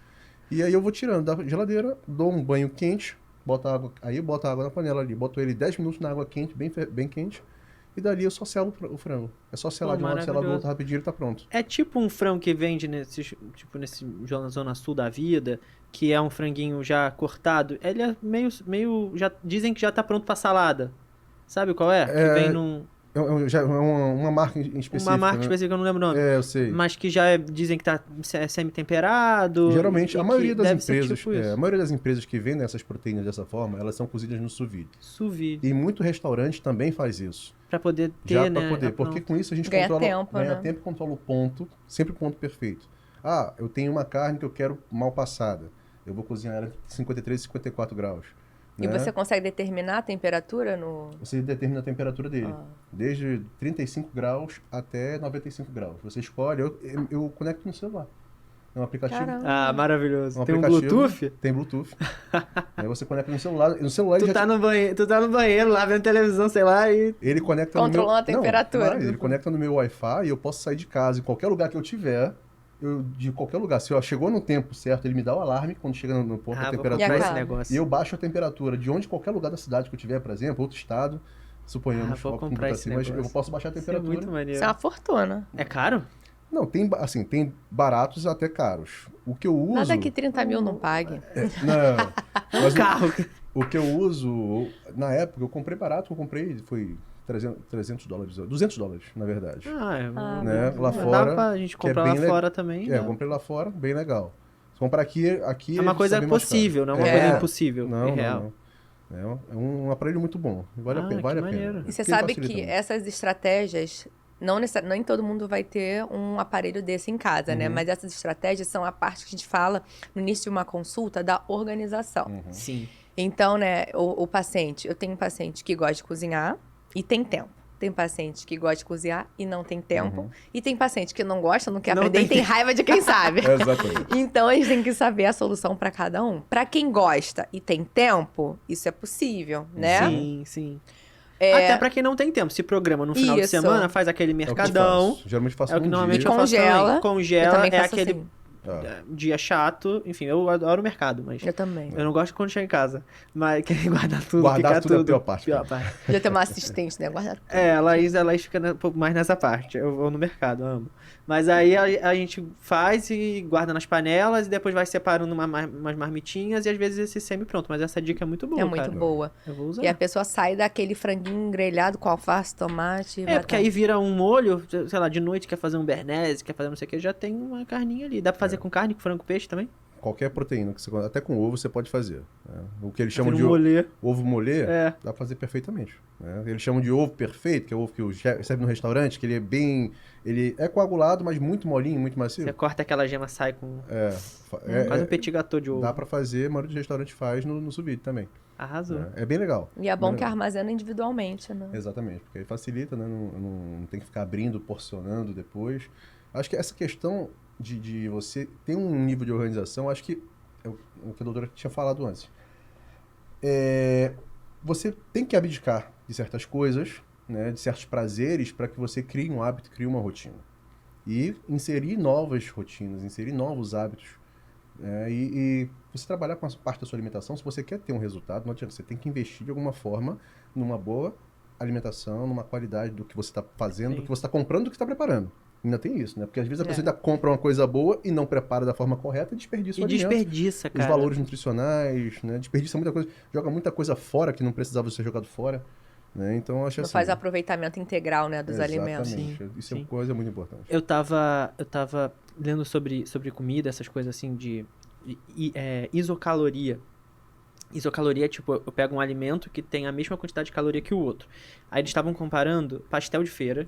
E aí eu vou tirando da geladeira, dou um banho quente, boto a água, aí eu boto a água na panela ali, boto ele 10 minutos na água quente, bem quente, e dali eu só selo o frango. É só selar Pô, de um lado, selar do maravilhoso. outro rapidinho, ele tá pronto. É tipo um frango que vende nesse zona sul da vida, que é um franguinho já cortado. Ele é meio já dizem que já tá pronto pra salada. Sabe qual é? Que vem num Já é uma marca em específica, uma marca né? específica, eu não lembro o nome. Eu sei. Mas que já dizem que tá semi-temperado. Geralmente, e a que maioria das deve ser empresas, tipo isso. a maioria das empresas que vendem essas proteínas dessa forma, elas são cozidas no sous vide. Sous vide. E muito restaurante também faz isso. Pra poder ter, Já né? para poder, já porque pronto. com isso a gente Ganha controla, tempo, ganha né? tempo e controla o ponto, sempre o ponto perfeito. Ah, eu tenho uma carne que eu quero mal passada. Eu vou cozinhar ela em 53 e 54 graus. E né? você consegue determinar a temperatura no... Você determina a temperatura dele. Ah. Desde 35 graus até 95 graus. Você escolhe, eu conecto no celular. É um aplicativo. Caramba. Ah, maravilhoso. Um Tem um aplicativo, Bluetooth? Tem Bluetooth. Aí você conecta no celular. No celular ele Tu já tá no banheiro lá vendo televisão, sei lá, e ele conecta Controlando no a meu... temperatura. Não, ele conecta no meu Wi-Fi e eu posso sair de casa em qualquer lugar que eu tiver. De qualquer lugar. Se chegou no tempo certo, ele me dá o alarme quando chega no ponto da vou temperatura. comprar E esse acaba. negócio. E eu baixo a temperatura de onde qualquer lugar da cidade que eu tiver, por exemplo, outro estado, suponhamos, vou como comprar tá esse assim, mas negócio. eu posso baixar a Isso é temperatura. muito maneiro. Isso é uma fortuna. É caro? Não, tem baratos até caros. O que eu uso... Nada que 30 mil não pague. Não, mas Carro. o que eu uso, na época, eu comprei barato, foi $300, $200, na verdade. Ah, né? Lá dá fora, pra gente que é comprar lá bem le- fora também. Eu comprei lá fora, bem legal. Se comprar aqui É uma coisa sabe mais caro. possível, não é uma É. coisa impossível. Não, é real. não. É um aparelho muito bom. Vale a Ah, pena, vale que a pena. maneiro. E você Porque sabe facilita que muito. essas estratégias, nem todo mundo vai ter um aparelho desse em casa, né? Mas essas estratégias são a parte que a gente fala no início de uma consulta da organização. Sim. Então, né, o paciente, eu tenho um paciente que gosta de cozinhar e tem tempo. Tem paciente que gosta de cozinhar e não tem tempo. E tem paciente que não gosta, não quer Não aprender tem e tem raiva de quem sabe. Exatamente. Então, a gente tem que saber a solução para cada um. Para quem gosta e tem tempo, isso é possível, né? Sim, sim. Até pra quem não tem tempo. Se programa no final de Isso. semana, faz aquele É o que eu mercadão. faço. Geralmente faço É o que um normalmente dia. eu faço Congela. também. Eu Congela também é faço aquele assim. dia chato. Enfim, eu adoro o mercado, mas Eu também. eu não gosto quando chega em casa. Mas quem guarda tudo, Guardar fica tudo é a tudo. pior parte, cara. Já tem uma assistente, né? Guarda tudo. É, a Laís fica um pouco mais nessa parte. Eu vou no mercado, amo. Mas aí a gente faz e guarda nas panelas e depois vai separando umas marmitinhas e às vezes esse semi-pronto. Mas essa dica é muito boa, É muito cara. boa. Eu vou usar. E a pessoa sai daquele franguinho grelhado com alface, tomate. É, porque aí vira um molho, sei lá, de noite quer fazer um bernese, quer fazer não sei o que, já tem uma carninha ali. Dá pra fazer com carne, com frango, peixe também? qualquer proteína, até com ovo você pode fazer. Né? O que eles chamam de molê. Ovo molê, É. dá pra fazer perfeitamente. Né? Eles chamam de ovo perfeito, que é o ovo que serve no restaurante, que ele é bem... Ele é coagulado, mas muito molinho, muito macio. Você corta aquela gema, sai com É, quase um petit gâteau de ovo. dá pra fazer, a maioria dos restaurantes faz no sous vide também. Arrasou. Né? É bem legal. E é bom bem que legal. armazena individualmente, né? Exatamente, porque aí facilita, né? Não tem que ficar abrindo, porcionando depois. Acho que essa questão de você ter um nível de organização, acho que é o que a doutora tinha falado antes. Você tem que abdicar de certas coisas, né? De certos prazeres, para que você crie um hábito, crie uma rotina. E inserir novas rotinas, inserir novos hábitos. E você trabalhar com a parte da sua alimentação, se você quer ter um resultado, não adianta, você tem que investir de alguma forma numa boa alimentação, numa qualidade do que você está fazendo, Sim. do que você está comprando, do que está preparando. Ainda tem isso, né? Porque às vezes a pessoa ainda compra uma coisa boa e não prepara da forma correta e desperdiça o E alimento. desperdiça, cara. Os valores nutricionais, né? Desperdiça muita coisa, joga muita coisa fora que não precisava ser jogado fora. Né? Então, eu acho Não assim... faz aproveitamento integral, né, dos alimentos. Exatamente. Sim, Isso é sim. uma coisa muito importante. Eu tava lendo sobre comida, essas coisas assim de isocaloria. Isocaloria é tipo, eu pego um alimento que tem a mesma quantidade de caloria que o outro. Aí eles estavam comparando pastel de feira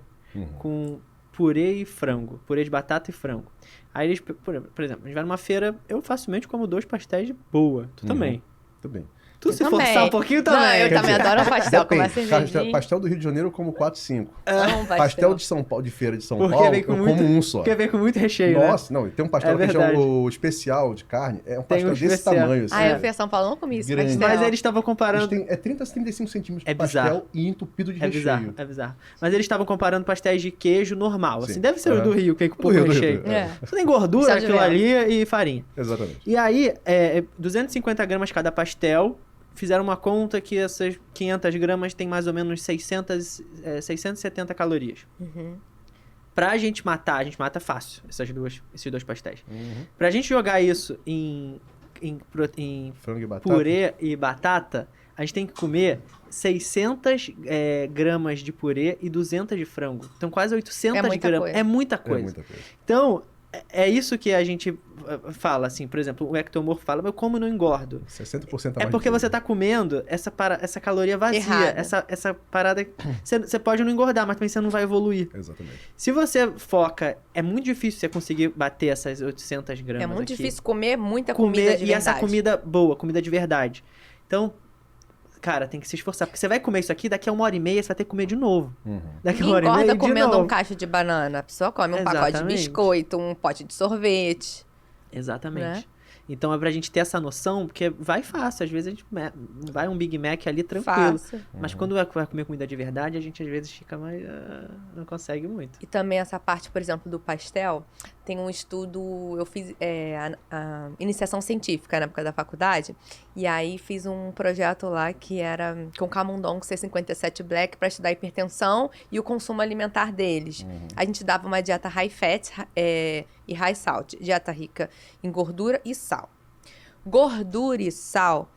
com purê e frango, purê de batata e frango. Aí eles, por exemplo, a gente vai numa feira, eu facilmente como 2 pastéis de boa. Tu também. Muito bem. Tu Eu se também. forçar um pouquinho também. Não, eu também adoro um pastel com uma Depende. cervejinha. Pastel do Rio de Janeiro eu como 4, 5. Amo Pastel de São Paulo, de feira de São Porque Paulo, vem eu com como muito- um só. Porque vem com muito recheio, né? Nossa, não, tem um pastel É que a gente verdade. chama o especial de carne, é um Tem pastel um desse especial. tamanho, assim. Ah, eu fui a São Paulo, não comi isso, Grande. pastel. Mas eles estavam comparando... É 30 a 35 centímetros É de pastel bizarro. e entupido de É recheio. bizarro, é bizarro. Mas eles estavam comparando pastéis de queijo normal. Sim. Assim, deve ser o É. do Rio, que é com Do pouco Rio, do recheio. Rio, é. Isso tem gordura, Sal de aquilo vela. ali e farinha. Exatamente. E aí, 250 gramas cada pastel. Fizeram uma conta que essas 500 gramas tem mais ou menos 670 calorias. Pra gente matar, a gente mata fácil esses 2 pastéis. Pra gente jogar isso em Frango e batata. purê e batata, a gente tem que comer 600 gramas de purê e 200 de frango. Então quase 800 É muita gramas. coisa. É muita É coisa. muita coisa. Então, é isso que a gente fala, assim, por exemplo, o ectomorfo fala, mas eu como e não engordo. 60% a É mais porque de você tá comendo essa caloria vazia, Errada. essa parada. Você pode não engordar, mas também você não vai evoluir. Exatamente. Se você foca, é muito difícil você conseguir bater essas 800 gramas. É muito aqui. difícil comer muita comida Comer de e verdade. essa comida boa, comida de verdade. Então, cara, tem que se esforçar, porque você vai comer isso aqui, daqui a 1h30 você vai ter que comer de novo. Daqui a Ninguém 1h30 engorda de comendo novo. um cacho de banana. A pessoa come um pacote de Exatamente. biscoito, um pote de sorvete. Exatamente. Né? Então é pra gente ter essa noção, porque vai fácil. Às vezes a gente vai um Big Mac ali tranquilo. Fácil. Mas quando vai comer comida de verdade, a gente às vezes fica mais... não consegue muito. E também essa parte, por exemplo, do pastel, tem um estudo, eu fiz a iniciação científica na época da faculdade, e aí fiz um projeto lá que era com camundongo C57 Black para estudar a hipertensão e o consumo alimentar deles. A gente dava uma dieta high fat e high salt, dieta rica em gordura e sal. Gordura e sal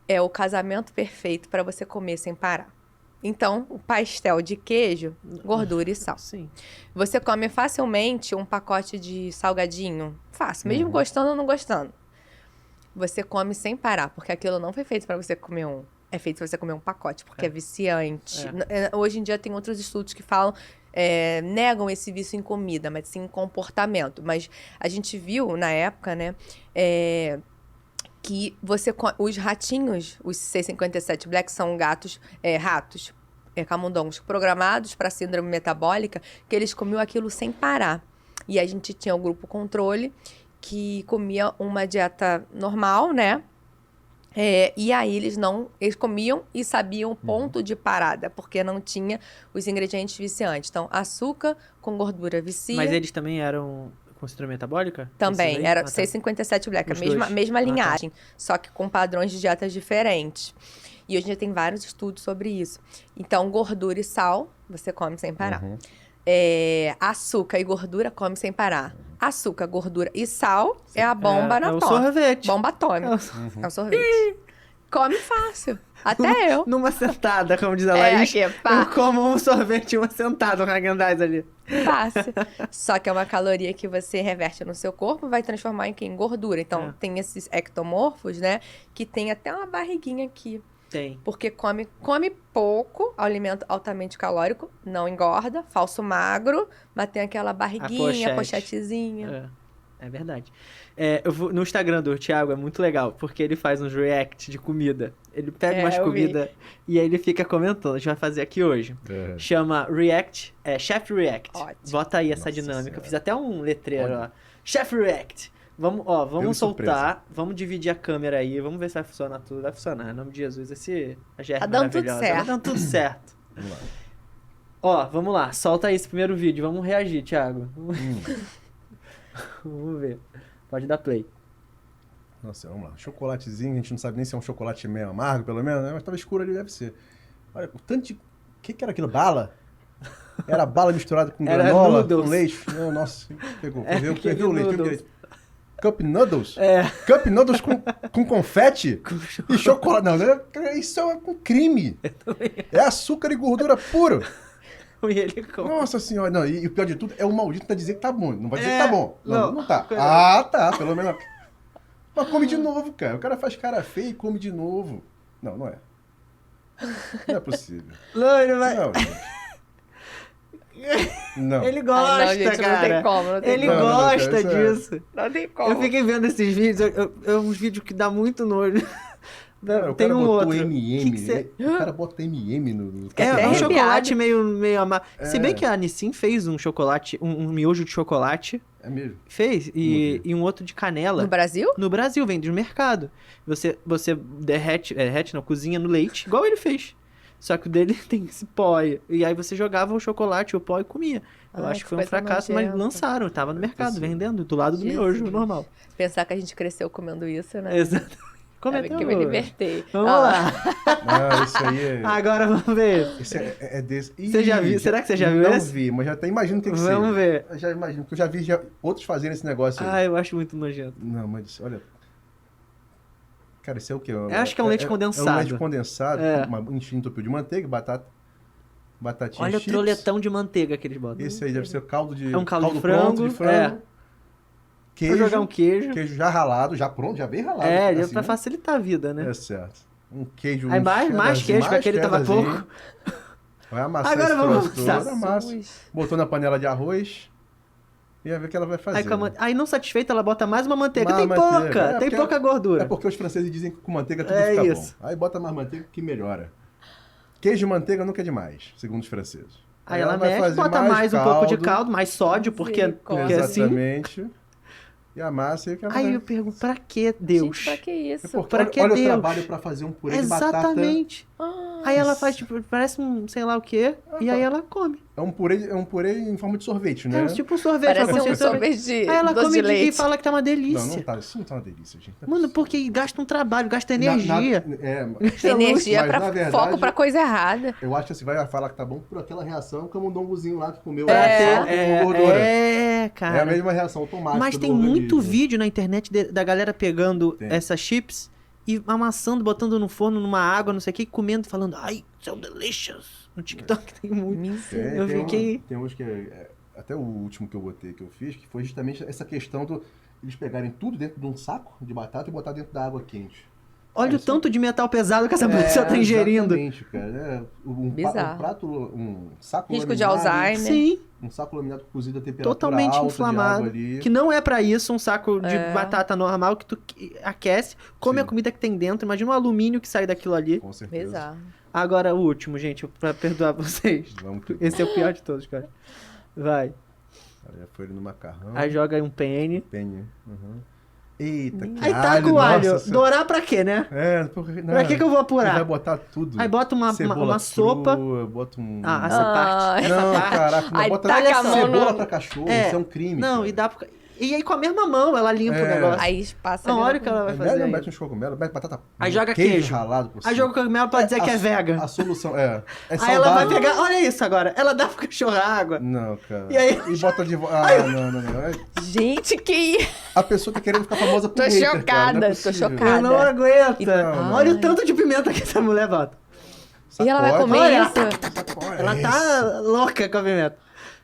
é o casamento perfeito para você comer sem parar. Então, o pastel de queijo, gordura e sal. Sim. Você come facilmente um pacote de salgadinho. Fácil, mesmo gostando ou não gostando. Você come sem parar, porque aquilo não foi feito para você comer um. É feito para você comer um pacote, porque é viciante. Hoje em dia tem outros estudos que falam, negam esse vício em comida, mas sim em comportamento. Mas a gente viu na época, né, que os ratinhos, os C57 Black, são ratos, camundongos programados para síndrome metabólica, que eles comiam aquilo sem parar. E a gente tinha o grupo controle, que comia uma dieta normal, né? E aí eles comiam e sabiam o ponto de parada, porque não tinha os ingredientes viciantes. Então, açúcar com gordura vicia. Mas eles também eram com síndrome metabólica? Também, Esses aí? era Ah, tá. C57 Black, a Os dois. mesma Ah, tá. linhagem, só que com padrões de dietas diferentes. E hoje em dia tem vários estudos sobre isso. Então, gordura e sal, você come sem parar. Açúcar e gordura, come sem parar. Açúcar, gordura e sal é a bomba É o atômica. sorvete. Bomba atômica. É o sorvete. Come fácil. Até eu. Numa sentada, como diz a Laís. aqui, pá. Eu como um sorvete e uma sentada, um Häagen-Dazs ali. Fácil. Só que é uma caloria que você reverte no seu corpo, vai transformar em quê? Em gordura. Então, tem esses ectomorfos, né? Que tem até uma barriguinha aqui. Tem. Porque come pouco, alimento altamente calórico, não engorda, falso magro, mas tem aquela barriguinha, pochetezinha. É verdade. No Instagram do Thiago é muito legal, porque ele faz uns react de comida. Ele pega umas comidas e aí ele fica comentando. A gente vai fazer aqui hoje. Chama React, Chef React. Ótimo. Bota aí essa dinâmica. Eu fiz até um letreiro, ó. Chef React. Vamos soltar, vamos dividir a câmera aí, vamos ver se vai funcionar tudo. Vai funcionar, em nome de Jesus. A GR tá dando tudo certo. Tá dando tudo certo. Vamos lá. Ó, vamos lá, solta aí esse primeiro vídeo, vamos reagir, Thiago. Vamos ver. Pode dar play. Nossa, vamos lá. Chocolatezinho, a gente não sabe nem se é um chocolate meio amargo, pelo menos, né? Mas tava escuro ali, deve ser. Olha, o tanto de... O que era aquilo? Bala? Era bala misturada com granola, com leite? Não, nossa, pegou. Pegou o leite. Cup Noodles? Cup Noodles com confete? E chocolate. Não, isso é um crime. É açúcar e gordura puro. E ele come. Nossa senhora. Não, e o pior de tudo é o maldito tá dizer que tá bom. Não vai dizer que tá bom. Não tá. Tá. Pelo menos. Mas come de novo, cara. O cara faz cara feia e come de novo. Não é. Não é possível. Não, ele vai... Não. Ele gosta, não, gente, cara. Não tem como, não tem ele como. gosta disso. Não tem como. Eu fiquei vendo esses vídeos, uns vídeos que dá muito nojo. Cara, tem um outro. O cara bota M&M no... É um chocolate meio amargo. Se bem que a Nissin fez um chocolate, um miojo de chocolate. É mesmo? Fez. E um outro de canela. No Brasil? No Brasil, vende no mercado. Você derrete, não, cozinha no leite, igual ele fez. Só que o dele tem esse pó. E aí você jogava o chocolate, o pó e comia. Eu acho que foi um fracasso, mas lançaram. Tava no mercado, vendendo, do lado do miojo, normal. Pensar que a gente cresceu comendo isso, né? Exato. Como é que me libertei. Vamos lá. Não, isso aí é... Agora vamos ver. Isso é desse... Você já viu? Será que você já viu esse? Não vi, mas já até imagino o que seja. Vamos ver. Eu já imagino, porque eu já vi outros fazerem esse negócio aí. Eu acho muito nojento. Não, mas olha... Cara, isso é o quê? Eu acho que é um leite condensado. É um leite condensado, entupir de manteiga, batatinha Olha chips. o troletão de manteiga que eles botam. Esse aí deve ser caldo de... É um caldo de frango. Queijo. Vou jogar um queijo. Queijo já ralado, já pronto, já bem ralado. Assim, pra facilitar a vida, né? É certo. Um queijo... Aí mais queijo, porque aquele tava pouco. Vai amassar agora vamos amassa. Botou na panela de arroz... E vai ver o que ela vai fazer. Aí não satisfeita, ela bota mais uma manteiga. Tem pouca, tem pouca gordura. É porque os franceses dizem que com manteiga tudo fica isso. bom. Aí bota mais manteiga que melhora. Queijo e manteiga nunca é demais, segundo os franceses. Aí ela mexe, bota mais um pouco de caldo, mais sódio, porque exatamente. E amassa e que ela Aí eu pergunto, pra que Deus? Gente, pra que isso? Pra que Deus? Olha o trabalho pra fazer um purê de batata. Exatamente. Aí ela faz, tipo, parece um sei lá o quê, e aí ela come. É um purê em forma de sorvete, né? É tipo um sorvete. Parece um sorvete de aí ela doce come de leite. E fala que tá uma delícia. Não tá, isso não tá uma delícia, gente. Mano, porque gasta um trabalho, gasta energia. Energia pra foco pra coisa errada. Eu acho que você vai falar que tá bom por aquela reação que o camundongozinho lá que comeu gordura. Cara. É a mesma reação automática. Mas tem muito vídeo na internet da galera pegando essas chips e amassando, botando no forno, numa água, não sei o que, comendo e falando, ai, so delicious. No TikTok tem muito. Eu fiquei... Tem uns que... até o último que eu botei, que eu fiz, que foi justamente essa questão do... Eles pegarem tudo dentro de um saco de batata e botar dentro da água quente. Olha o tanto de metal pesado que essa pessoa tá ingerindo. Exatamente, cara. Um saco risco laminado, de Alzheimer. Sim. Um saco laminado cozido a temperatura totalmente alta inflamado. Ali. Que não é pra isso um saco de batata normal que tu aquece, come a comida que tem dentro. Imagina o alumínio que sai daquilo ali. Com certeza. Bizarro. Agora o último, gente, pra perdoar vocês. Esse é o pior de todos, cara. Vai. Aí foi ele no macarrão. Aí joga aí um penne. Eita, que aí tá com alho. Dourar pra quê, né? Porque... Pra que eu vou apurar? Vai botar tudo. Aí bota uma sopa. Bota um... essa parte. Não, caraca. Não, bota cebola pra cachorro. Isso é um crime. Não, e dá pra... E aí com a mesma mão ela limpa o negócio. Aí passa... Não, olha o que ela vai fazer. Mete uns cogumelos, mete batata... Aí joga queijo ralado por cima. Aí joga cogumelo pra dizer que é vegan. A solução é aí saudável. ela vai pegar... Olha isso agora. Ela dá pro cachorro água. Não, cara. E aí... E bota de... não. Gente, que... A pessoa tá querendo ficar famosa por Tô chocada, tô chocada. Eu não aguento. Não. Olha o tanto de pimenta que essa mulher bota. E ela vai comer isso? Ela tá louca com a pimenta.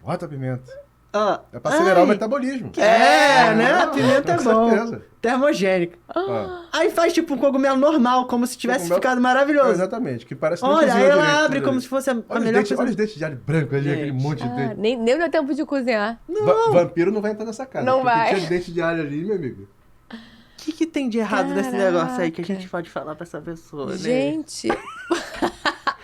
Bota a pimenta. Ah, É pra acelerar o metabolismo. né? A pimenta é com bom. certeza. Termogênica. Ah. Aí faz tipo um cogumelo normal, como se tivesse Cogumelo- ficado maravilhoso. Exatamente, que parece que não Olha, aí cozinhou ela direito abre tudo como ali. se fosse a Olha os melhor dentes, coisa. olha os dentes de alho branco ali, aquele Gente. monte de dente. Nem deu tempo de cozinhar. Vampiro não vai entrar nessa casa. Não porque vai. Tinha dente de alho ali, meu amigo. O que tem de errado nesse Caraca. negócio aí que a gente pode falar pra essa pessoa, né? Gente.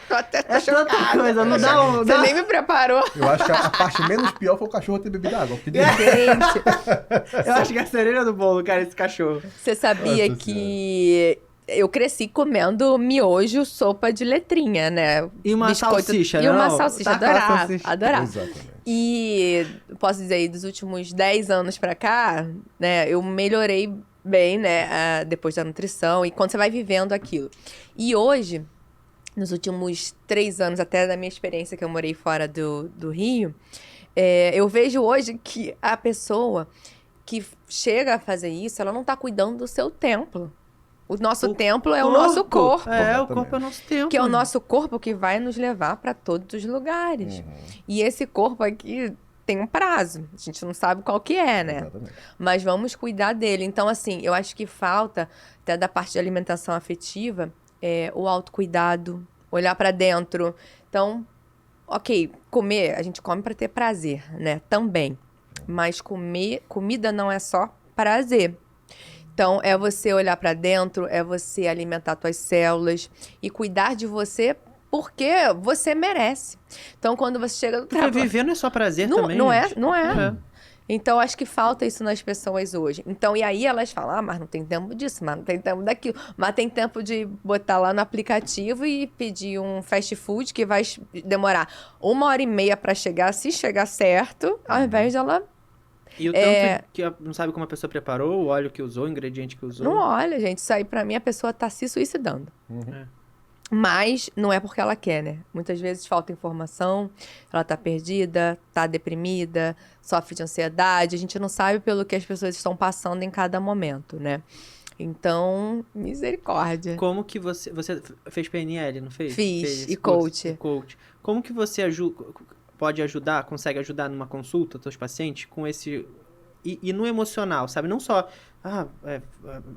Tô até É tanta coisa, não dá um... Você nem me preparou. Eu acho que a parte menos pior foi o cachorro ter bebido água. Porque Gente, Eu acho que é a cereja do bolo, cara, esse cachorro. você sabia Nossa que eu cresci comendo miojo, sopa de letrinha, né? E uma salsicha, E uma não? salsicha, Tá com a adorava, salsicha. adorava. Exatamente. E posso dizer aí, dos últimos 10 anos pra cá, né, eu melhorei bem, né, depois da nutrição e quando você vai vivendo aquilo. E hoje, nos últimos 3 anos, até da minha experiência que eu morei fora do Rio, eu vejo hoje que a pessoa que chega a fazer isso, ela não tá cuidando do seu templo. O nosso templo é o nosso corpo. É, o Completamente. corpo é o nosso tempo. Que é o nosso corpo que vai nos levar para todos os lugares. E esse corpo aqui tem um prazo. A gente não sabe qual que é, né? Exatamente. Mas vamos cuidar dele. Então, assim, eu acho que falta, até da parte de alimentação afetiva, o autocuidado, olhar para dentro. Então, ok, comer, a gente come para ter prazer, né? Também. Mas comida não é só prazer. Então, é você olhar para dentro, é você alimentar suas células e cuidar de você porque você merece. Então, quando você chega do Porque trabalho... viver não é só prazer Não, também, não é, gente. não é. Então, acho que falta isso nas pessoas hoje. Então, e aí elas falam, mas não tem tempo disso, mas não tem tempo daquilo. Mas tem tempo de botar lá no aplicativo e pedir um fast food que vai demorar 1h30 para chegar, se chegar certo, ao invés de ela... E o tanto que não sabe como a pessoa preparou, o óleo que usou, o ingrediente que usou. Não olha, gente, isso aí pra mim a pessoa tá se suicidando. É. Mas não é porque ela quer, né? Muitas vezes falta informação, ela tá perdida, tá deprimida, sofre de ansiedade. A gente não sabe pelo que as pessoas estão passando em cada momento, né? Então, misericórdia. Como que você fez PNL, não fez? Fiz, Fez esse e curso, coach. Como que você pode ajudar, consegue ajudar numa consulta seus pacientes com esse... E no emocional, sabe? Não só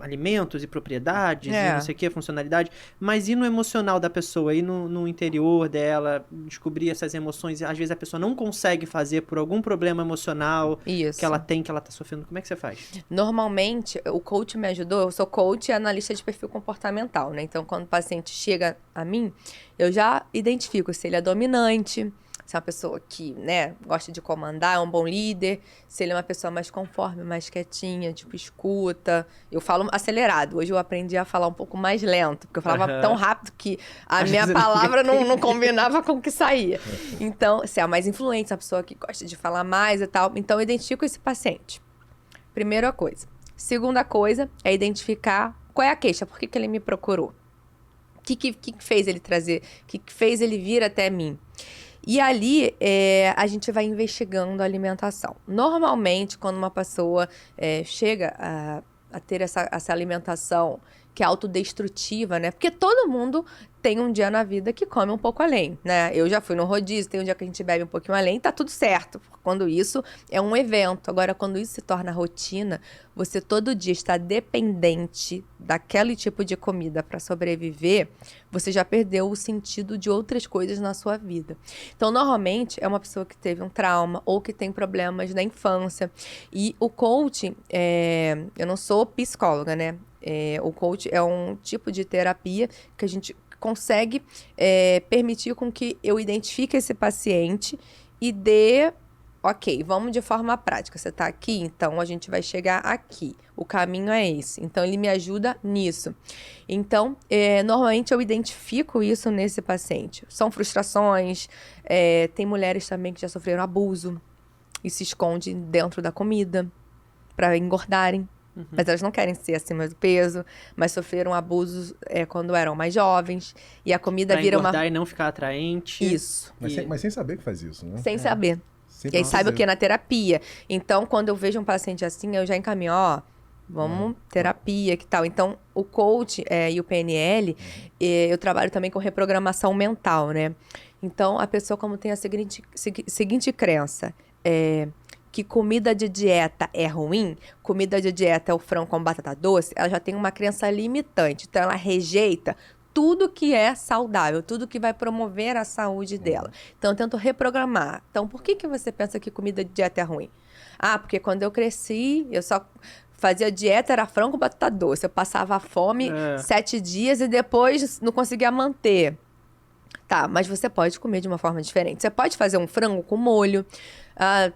alimentos e propriedades e não sei o que, funcionalidade, mas e no emocional da pessoa, e no interior dela, descobrir essas emoções. Às vezes a pessoa não consegue fazer por algum problema emocional Isso. que ela tem, que ela tá sofrendo. Como é que você faz? Normalmente, o coach me ajudou, eu sou coach e analista de perfil comportamental, né? Então, quando o paciente chega a mim, eu já identifico se ele é dominante, se é uma pessoa que, né, gosta de comandar, é um bom líder, se ele é uma pessoa mais conforme, mais quietinha, tipo, escuta. Eu falo acelerado. Hoje eu aprendi a falar um pouco mais lento, porque eu falava tão rápido que a minha palavra não combinava com o que saía. Então, se é mais influente, se é uma pessoa que gosta de falar mais e tal. Então, eu identifico esse paciente. Primeira coisa. Segunda coisa é identificar qual é a queixa, por que ele me procurou. O que fez ele trazer, o que fez ele vir até mim. E ali, a gente vai investigando a alimentação. Normalmente, quando uma pessoa chega a ter essa alimentação que é autodestrutiva, né? Porque todo mundo tem um dia na vida que come um pouco além, né? Eu já fui no rodízio, tem um dia que a gente bebe um pouquinho além, tá tudo certo. Quando isso é um evento. Agora, quando isso se torna rotina, você todo dia está dependente daquele tipo de comida para sobreviver, você já perdeu o sentido de outras coisas na sua vida. Então, normalmente, é uma pessoa que teve um trauma ou que tem problemas na infância. E o coaching, eu não sou psicóloga, né? O coach é um tipo de terapia que a gente consegue permitir com que eu identifique esse paciente e dê... Ok, vamos de forma prática. Você tá aqui, então a gente vai chegar aqui. O caminho é esse. Então, ele me ajuda nisso. Então, normalmente eu identifico isso nesse paciente. São frustrações, tem mulheres também que já sofreram abuso e se escondem dentro da comida para engordarem. Mas elas não querem ser acima do peso, mas sofreram abusos quando eram mais jovens. E a comida pra vira engordar e não ficar atraente. Isso. Mas sem saber que faz isso, né? Sem saber. Sem E aí sabe o fazer. que? Na terapia. Então, quando eu vejo um paciente assim, eu já encaminho, Vamos, terapia, que tal? Então, o coach e o PNL, eu trabalho também com reprogramação mental, né? Então, a pessoa, como tem a seguinte crença, que comida de dieta é ruim, comida de dieta é o frango com batata doce, ela já tem uma crença limitante. Então, ela rejeita tudo que é saudável, tudo que vai promover a saúde dela. Então, eu tento reprogramar. Então, por que você pensa que comida de dieta é ruim? Ah, porque quando eu cresci, eu só fazia dieta, era frango com batata doce. Eu passava fome 7 dias e depois não conseguia manter. Tá, mas você pode comer de uma forma diferente. Você pode fazer um frango com molho.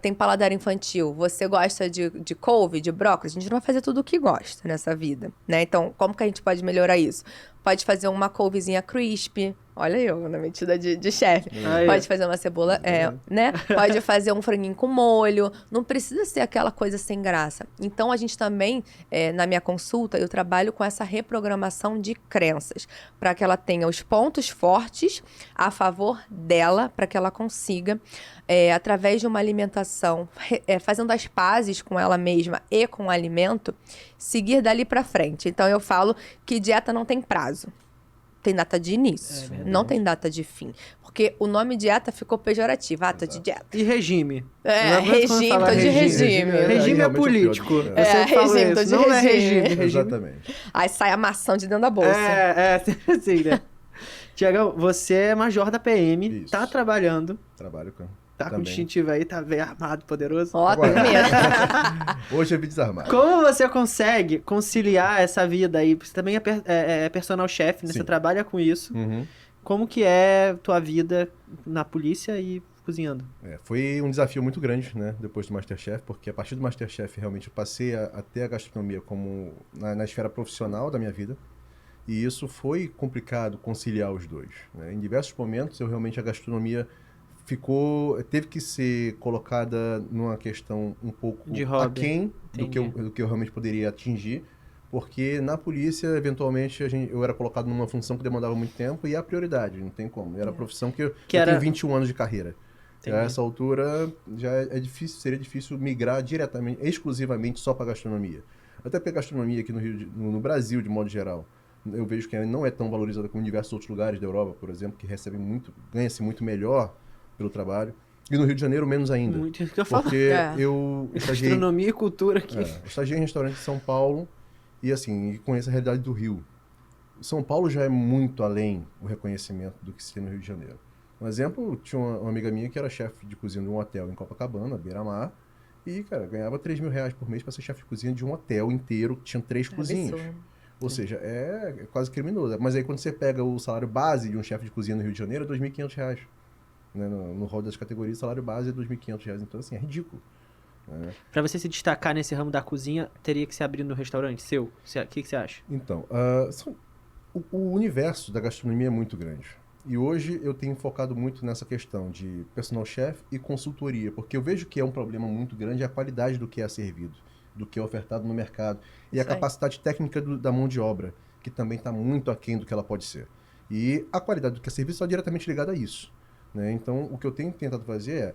Tem paladar infantil. Você gosta de couve, de brócolis? A gente não vai fazer tudo o que gosta nessa vida, né? Então, como que a gente pode melhorar isso? Pode fazer uma couvezinha crisp. Olha eu, na metida de chefe. Pode fazer uma cebola, né? Pode fazer um franguinho com molho. Não precisa ser aquela coisa sem graça. Então, a gente também, na minha consulta, eu trabalho com essa reprogramação de crenças. Para que ela tenha os pontos fortes a favor dela, para que ela consiga, através de uma alimentação, fazendo as pazes com ela mesma e com o alimento, seguir dali para frente. Então, eu falo que dieta não tem prazo. Tem data de início, não tem data de fim. Porque o nome dieta ficou pejorativo. Tô de dieta. E regime? Regime, tô de regime. Regime é político. Eu sempre falo regime, tô isso. de Não é regime. regime. Exatamente. Aí sai a maçã de dentro da bolsa. Sempre assim, né? Tiagão, você é major da PM, Isso. tá trabalhando, Trabalho com... tá com também. distintivo aí, tá bem armado, poderoso. Ó, tem Agora. medo. Hoje eu vi desarmado. Como você consegue conciliar essa vida aí? Você também é personal chef, né? Sim. Você trabalha com isso. Uhum. Como que é tua vida na polícia e cozinhando? Foi um desafio muito grande, né, depois do MasterChef, porque a partir do MasterChef realmente eu passei a ter a gastronomia como na esfera profissional da minha vida, e isso foi complicado conciliar os dois, né? Em diversos momentos, a gastronomia teve que ser colocada numa questão um pouco De hobby. aquém do que eu realmente poderia atingir, porque na polícia, eventualmente, eu era colocado numa função que demandava muito tempo e é a prioridade, não tem como. Era a profissão que eu tenho 21 anos de carreira. Entendi. A essa altura já seria difícil migrar exclusivamente só para gastronomia. Até porque a gastronomia aqui no Brasil, de modo geral, eu vejo que ela não é tão valorizada como em diversos outros lugares da Europa, por exemplo, que ganha-se muito melhor pelo trabalho. E no Rio de Janeiro, menos ainda. Muito isso que eu falo. Porque eu estagiei, Gastronomia e cultura aqui. estagiei em restaurante de São Paulo e assim, conheço a realidade do Rio. São Paulo já é muito além o reconhecimento do que se tem no Rio de Janeiro. Um exemplo, tinha uma amiga minha que era chefe de cozinha de um hotel em Copacabana, beira-mar, e, cara, ganhava R$3.000 por mês para ser chefe de cozinha de um hotel inteiro que tinha 3 cozinhas. Absurdo. Ou seja, é quase criminoso. Mas aí quando você pega o salário base de um chefe de cozinha no Rio de Janeiro, é R$2.500. Né? No rol das categorias, o salário base é R$2.500. Então, assim, é ridículo. Né? Pra você se destacar nesse ramo da cozinha, teria que se abrir no restaurante seu? O que você acha? Então, o universo da gastronomia é muito grande. E hoje eu tenho focado muito nessa questão de personal chef e consultoria, porque eu vejo que é um problema muito grande a qualidade do que é servido, do que é ofertado no mercado, e a capacidade técnica da mão de obra, que também está muito aquém do que ela pode ser. E a qualidade do que é servido está diretamente ligada a isso. Né? Então, o que eu tenho tentado fazer é,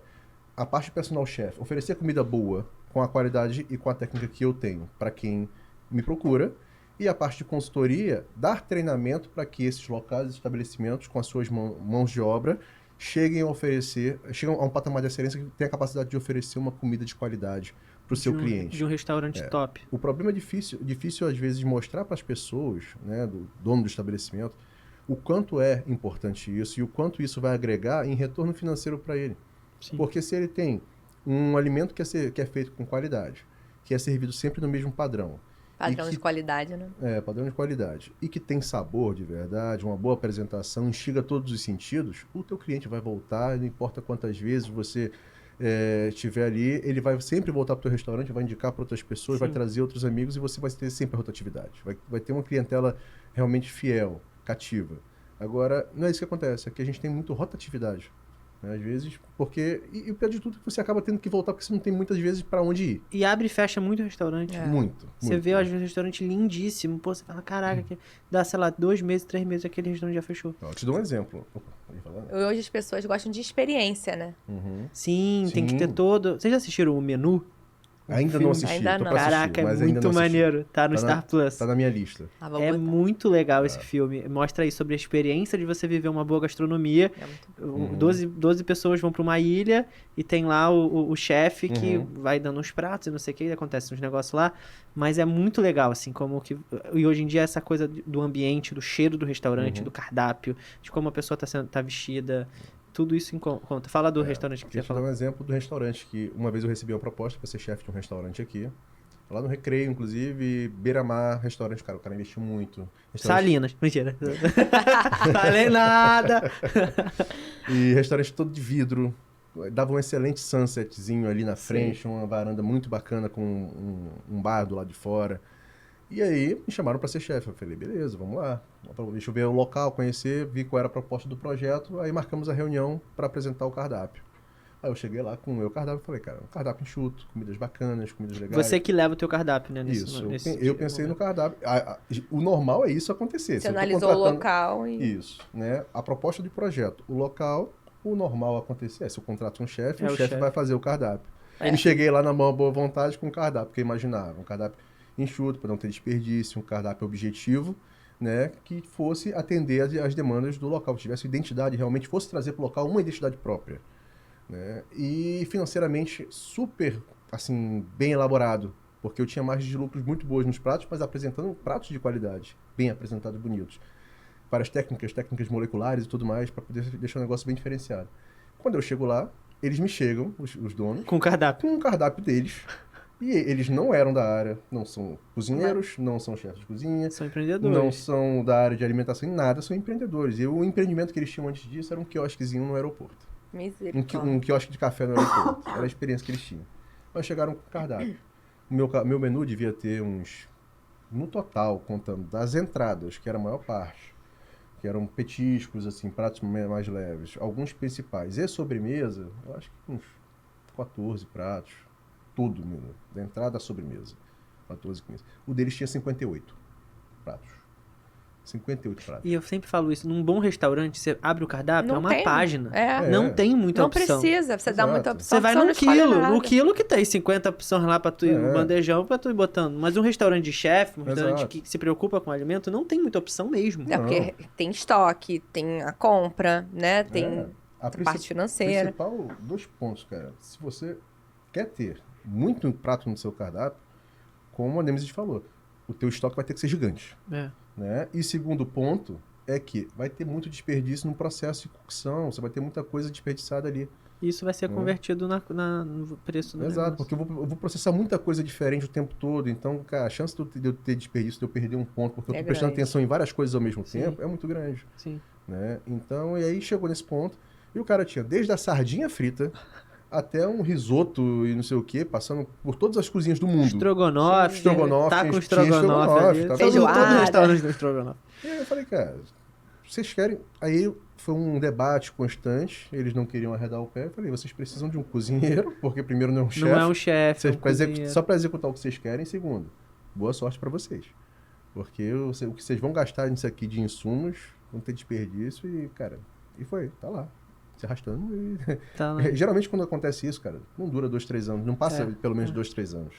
a parte de personal chef, oferecer comida boa, com a qualidade e com a técnica que eu tenho, para quem me procura, e a parte de consultoria, dar treinamento para que esses locais, estabelecimentos, com as suas mãos de obra, chegam a um patamar de excelência que tem a capacidade de oferecer uma comida de qualidade para o seu cliente. De um restaurante top. O problema é difícil às vezes, mostrar para as pessoas, né, do dono do estabelecimento, o quanto é importante isso e o quanto isso vai agregar em retorno financeiro para ele. Sim. Porque se ele tem um alimento que é feito com qualidade, que é servido sempre no mesmo padrão, Padrão de qualidade, né? Padrão de qualidade. E que tem sabor de verdade, uma boa apresentação, instiga todos os sentidos, o teu cliente vai voltar, não importa quantas vezes você estiver ali, ele vai sempre voltar para o teu restaurante, vai indicar para outras pessoas, vai trazer outros amigos e você vai ter sempre a rotatividade. Vai ter uma clientela realmente fiel, cativa. Agora, não é isso que acontece, aqui a gente tem muito rotatividade. Às vezes, porque... E o pior de tudo é que você acaba tendo que voltar porque você não tem muitas vezes para onde ir. E abre e fecha muito restaurante. Muito. Você vê, às vezes, um restaurante lindíssimo. Pô, você fala, caraca, dá, sei lá, 2 meses, 3 meses, aquele restaurante já fechou. Eu te dou um exemplo. Opa, pode falar? Hoje as pessoas gostam de experiência, né? Sim, tem que ter todo... Vocês já assistiram o Menu? Ainda não assisti, Ainda tô não. pra assistir, Caraca, é mas ainda muito não assisti. maneiro. Tá no Tá Star Plus. Tá na minha lista. Ah, vou É botar. muito legal esse filme. Mostra aí sobre a experiência de você viver uma boa gastronomia. É muito... 12 pessoas vão pra uma ilha e tem lá o chefe que Uhum. vai dando uns pratos e não sei o que, acontece uns negócios lá. Mas é muito legal, assim, como que... E hoje em dia essa coisa do ambiente, do cheiro do restaurante, do cardápio, de como a pessoa tá vestida, tudo isso em conta. Fala do restaurante que você Deixa eu dar falou. um exemplo do restaurante, que uma vez eu recebi uma proposta para ser chefe de um restaurante aqui. Lá no Recreio, inclusive, Beira-Mar, restaurante, cara, o cara investiu muito. Restaurante- Salinas, mentira. Falei nada. E restaurante todo de vidro. Dava um excelente sunsetzinho ali na frente, uma varanda muito bacana com um bar do lado de fora. E aí me chamaram para ser chefe. Eu falei, beleza, vamos lá. Deixa eu ver o local, conhecer, vi qual era a proposta do projeto. Aí marcamos a reunião para apresentar o cardápio. Aí eu cheguei lá com o meu cardápio e falei, cara, um cardápio enxuto, comidas bacanas, comidas legais. Você que leva o teu cardápio, né? Isso, eu pensei no cardápio. O normal é isso acontecer. Você Se eu tô analisou o contratando- local e... Isso, né? A proposta de projeto, o local, o normal acontecer é se eu contrato um chefe, É o o chefe chefe. vai fazer o cardápio. É. Eu cheguei lá na mão boa vontade com o cardápio, porque eu imaginava, um cardápio enxuto, para não ter desperdício, um cardápio objetivo, né? Que fosse atender as demandas do local, que tivesse identidade, realmente fosse trazer para o local uma identidade própria. Né? E financeiramente super, assim, bem elaborado, porque eu tinha margens de lucros muito boas nos pratos, mas apresentando pratos de qualidade, bem apresentados, bonitos. Várias técnicas moleculares e tudo mais, para poder deixar o negócio bem diferenciado. Quando eu chego lá, eles me chegam, os donos, Com cardápio. com um cardápio deles, e eles não eram da área, não são cozinheiros, não são chefes de cozinha, São empreendedores. não são da área de alimentação em nada, são empreendedores. E o empreendimento que eles tinham antes disso era um quiosquezinho no aeroporto. Misericórdia. Um quiosque de café no aeroporto. Era a experiência que eles tinham. Mas chegaram com cardápio. O meu menu devia ter uns... No total, contando das entradas, que era a maior parte, que eram petiscos, assim, pratos mais leves, alguns principais. E sobremesa, eu acho que uns 14 pratos. Tudo, menu. Da entrada à sobremesa. 14, 15. O deles tinha 58 pratos. 58 pratos. E eu sempre falo isso, num bom restaurante, você abre o cardápio, Não é uma tem. página. É. Não tem muita Não opção. precisa, você dá Exato. muita opção. Você vai não num escolhe quilo, nada. no quilo que tem 50 opções lá pra tu ir, um bandejão pra tu ir botando. Mas um restaurante de chefe, um restaurante Exato. que se preocupa com o alimento, não tem muita opção mesmo. Não, porque tem estoque, tem a compra, né? Tem A a parte financeira. Principal, 2 pontos, cara. Se você quer ter muito prato no seu cardápio, como a Nemesis falou, o teu estoque vai ter que ser gigante. É. Né? E segundo ponto é que vai ter muito desperdício no processo de cocção, você vai ter muita coisa desperdiçada ali. Isso vai ser convertido no preço do Exato, negócio. porque eu vou processar muita coisa diferente o tempo todo, então, cara, a chance de eu ter desperdício, de eu perder um ponto, porque eu É tô prestando grande. atenção em várias coisas ao mesmo Sim. tempo, é muito grande. Sim. Né? Então, e aí chegou nesse ponto, e o cara tinha desde a sardinha frita até um risoto e não sei o que, passando por todas as cozinhas do mundo. Estrogonofe. Estrogonofe, Tá com tinha estrogonofe ali. tá Feijoada. Todo restaurante tem estrogonofe. E aí eu falei, cara, vocês querem... Aí foi um debate constante, eles não queriam arredar o pé. Eu falei, vocês precisam de um cozinheiro, porque primeiro não é um chefe. Não é um chefe, é um Vocês- cozinheiro. só para executar o que vocês querem. Segundo, boa sorte para vocês. Porque o que vocês vão gastar nisso aqui de insumos, vão ter desperdício e, cara, e foi, tá lá. Se arrastando e... Tá lá. Geralmente quando acontece isso, cara, não dura 2, 3 anos. Não passa É, pelo menos 2, 3 anos.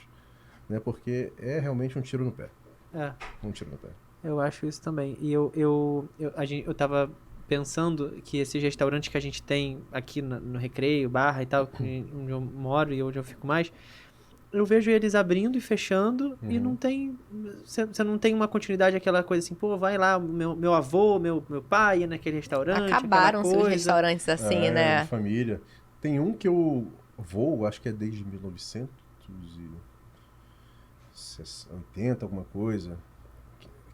Né? Porque é realmente um tiro no pé. É. Um tiro no pé. Eu acho isso também. E eu tava pensando que esses restaurantes que a gente tem aqui no Recreio, Barra e tal, onde eu moro e onde eu fico mais, eu vejo eles abrindo e fechando e não tem... Você não tem uma continuidade, aquela coisa assim, pô, vai lá, meu avô, meu pai ia naquele restaurante, Acabaram-se aquela os coisa. restaurantes assim, De né? família. Tem um que eu vou, acho que é desde 1980, alguma coisa,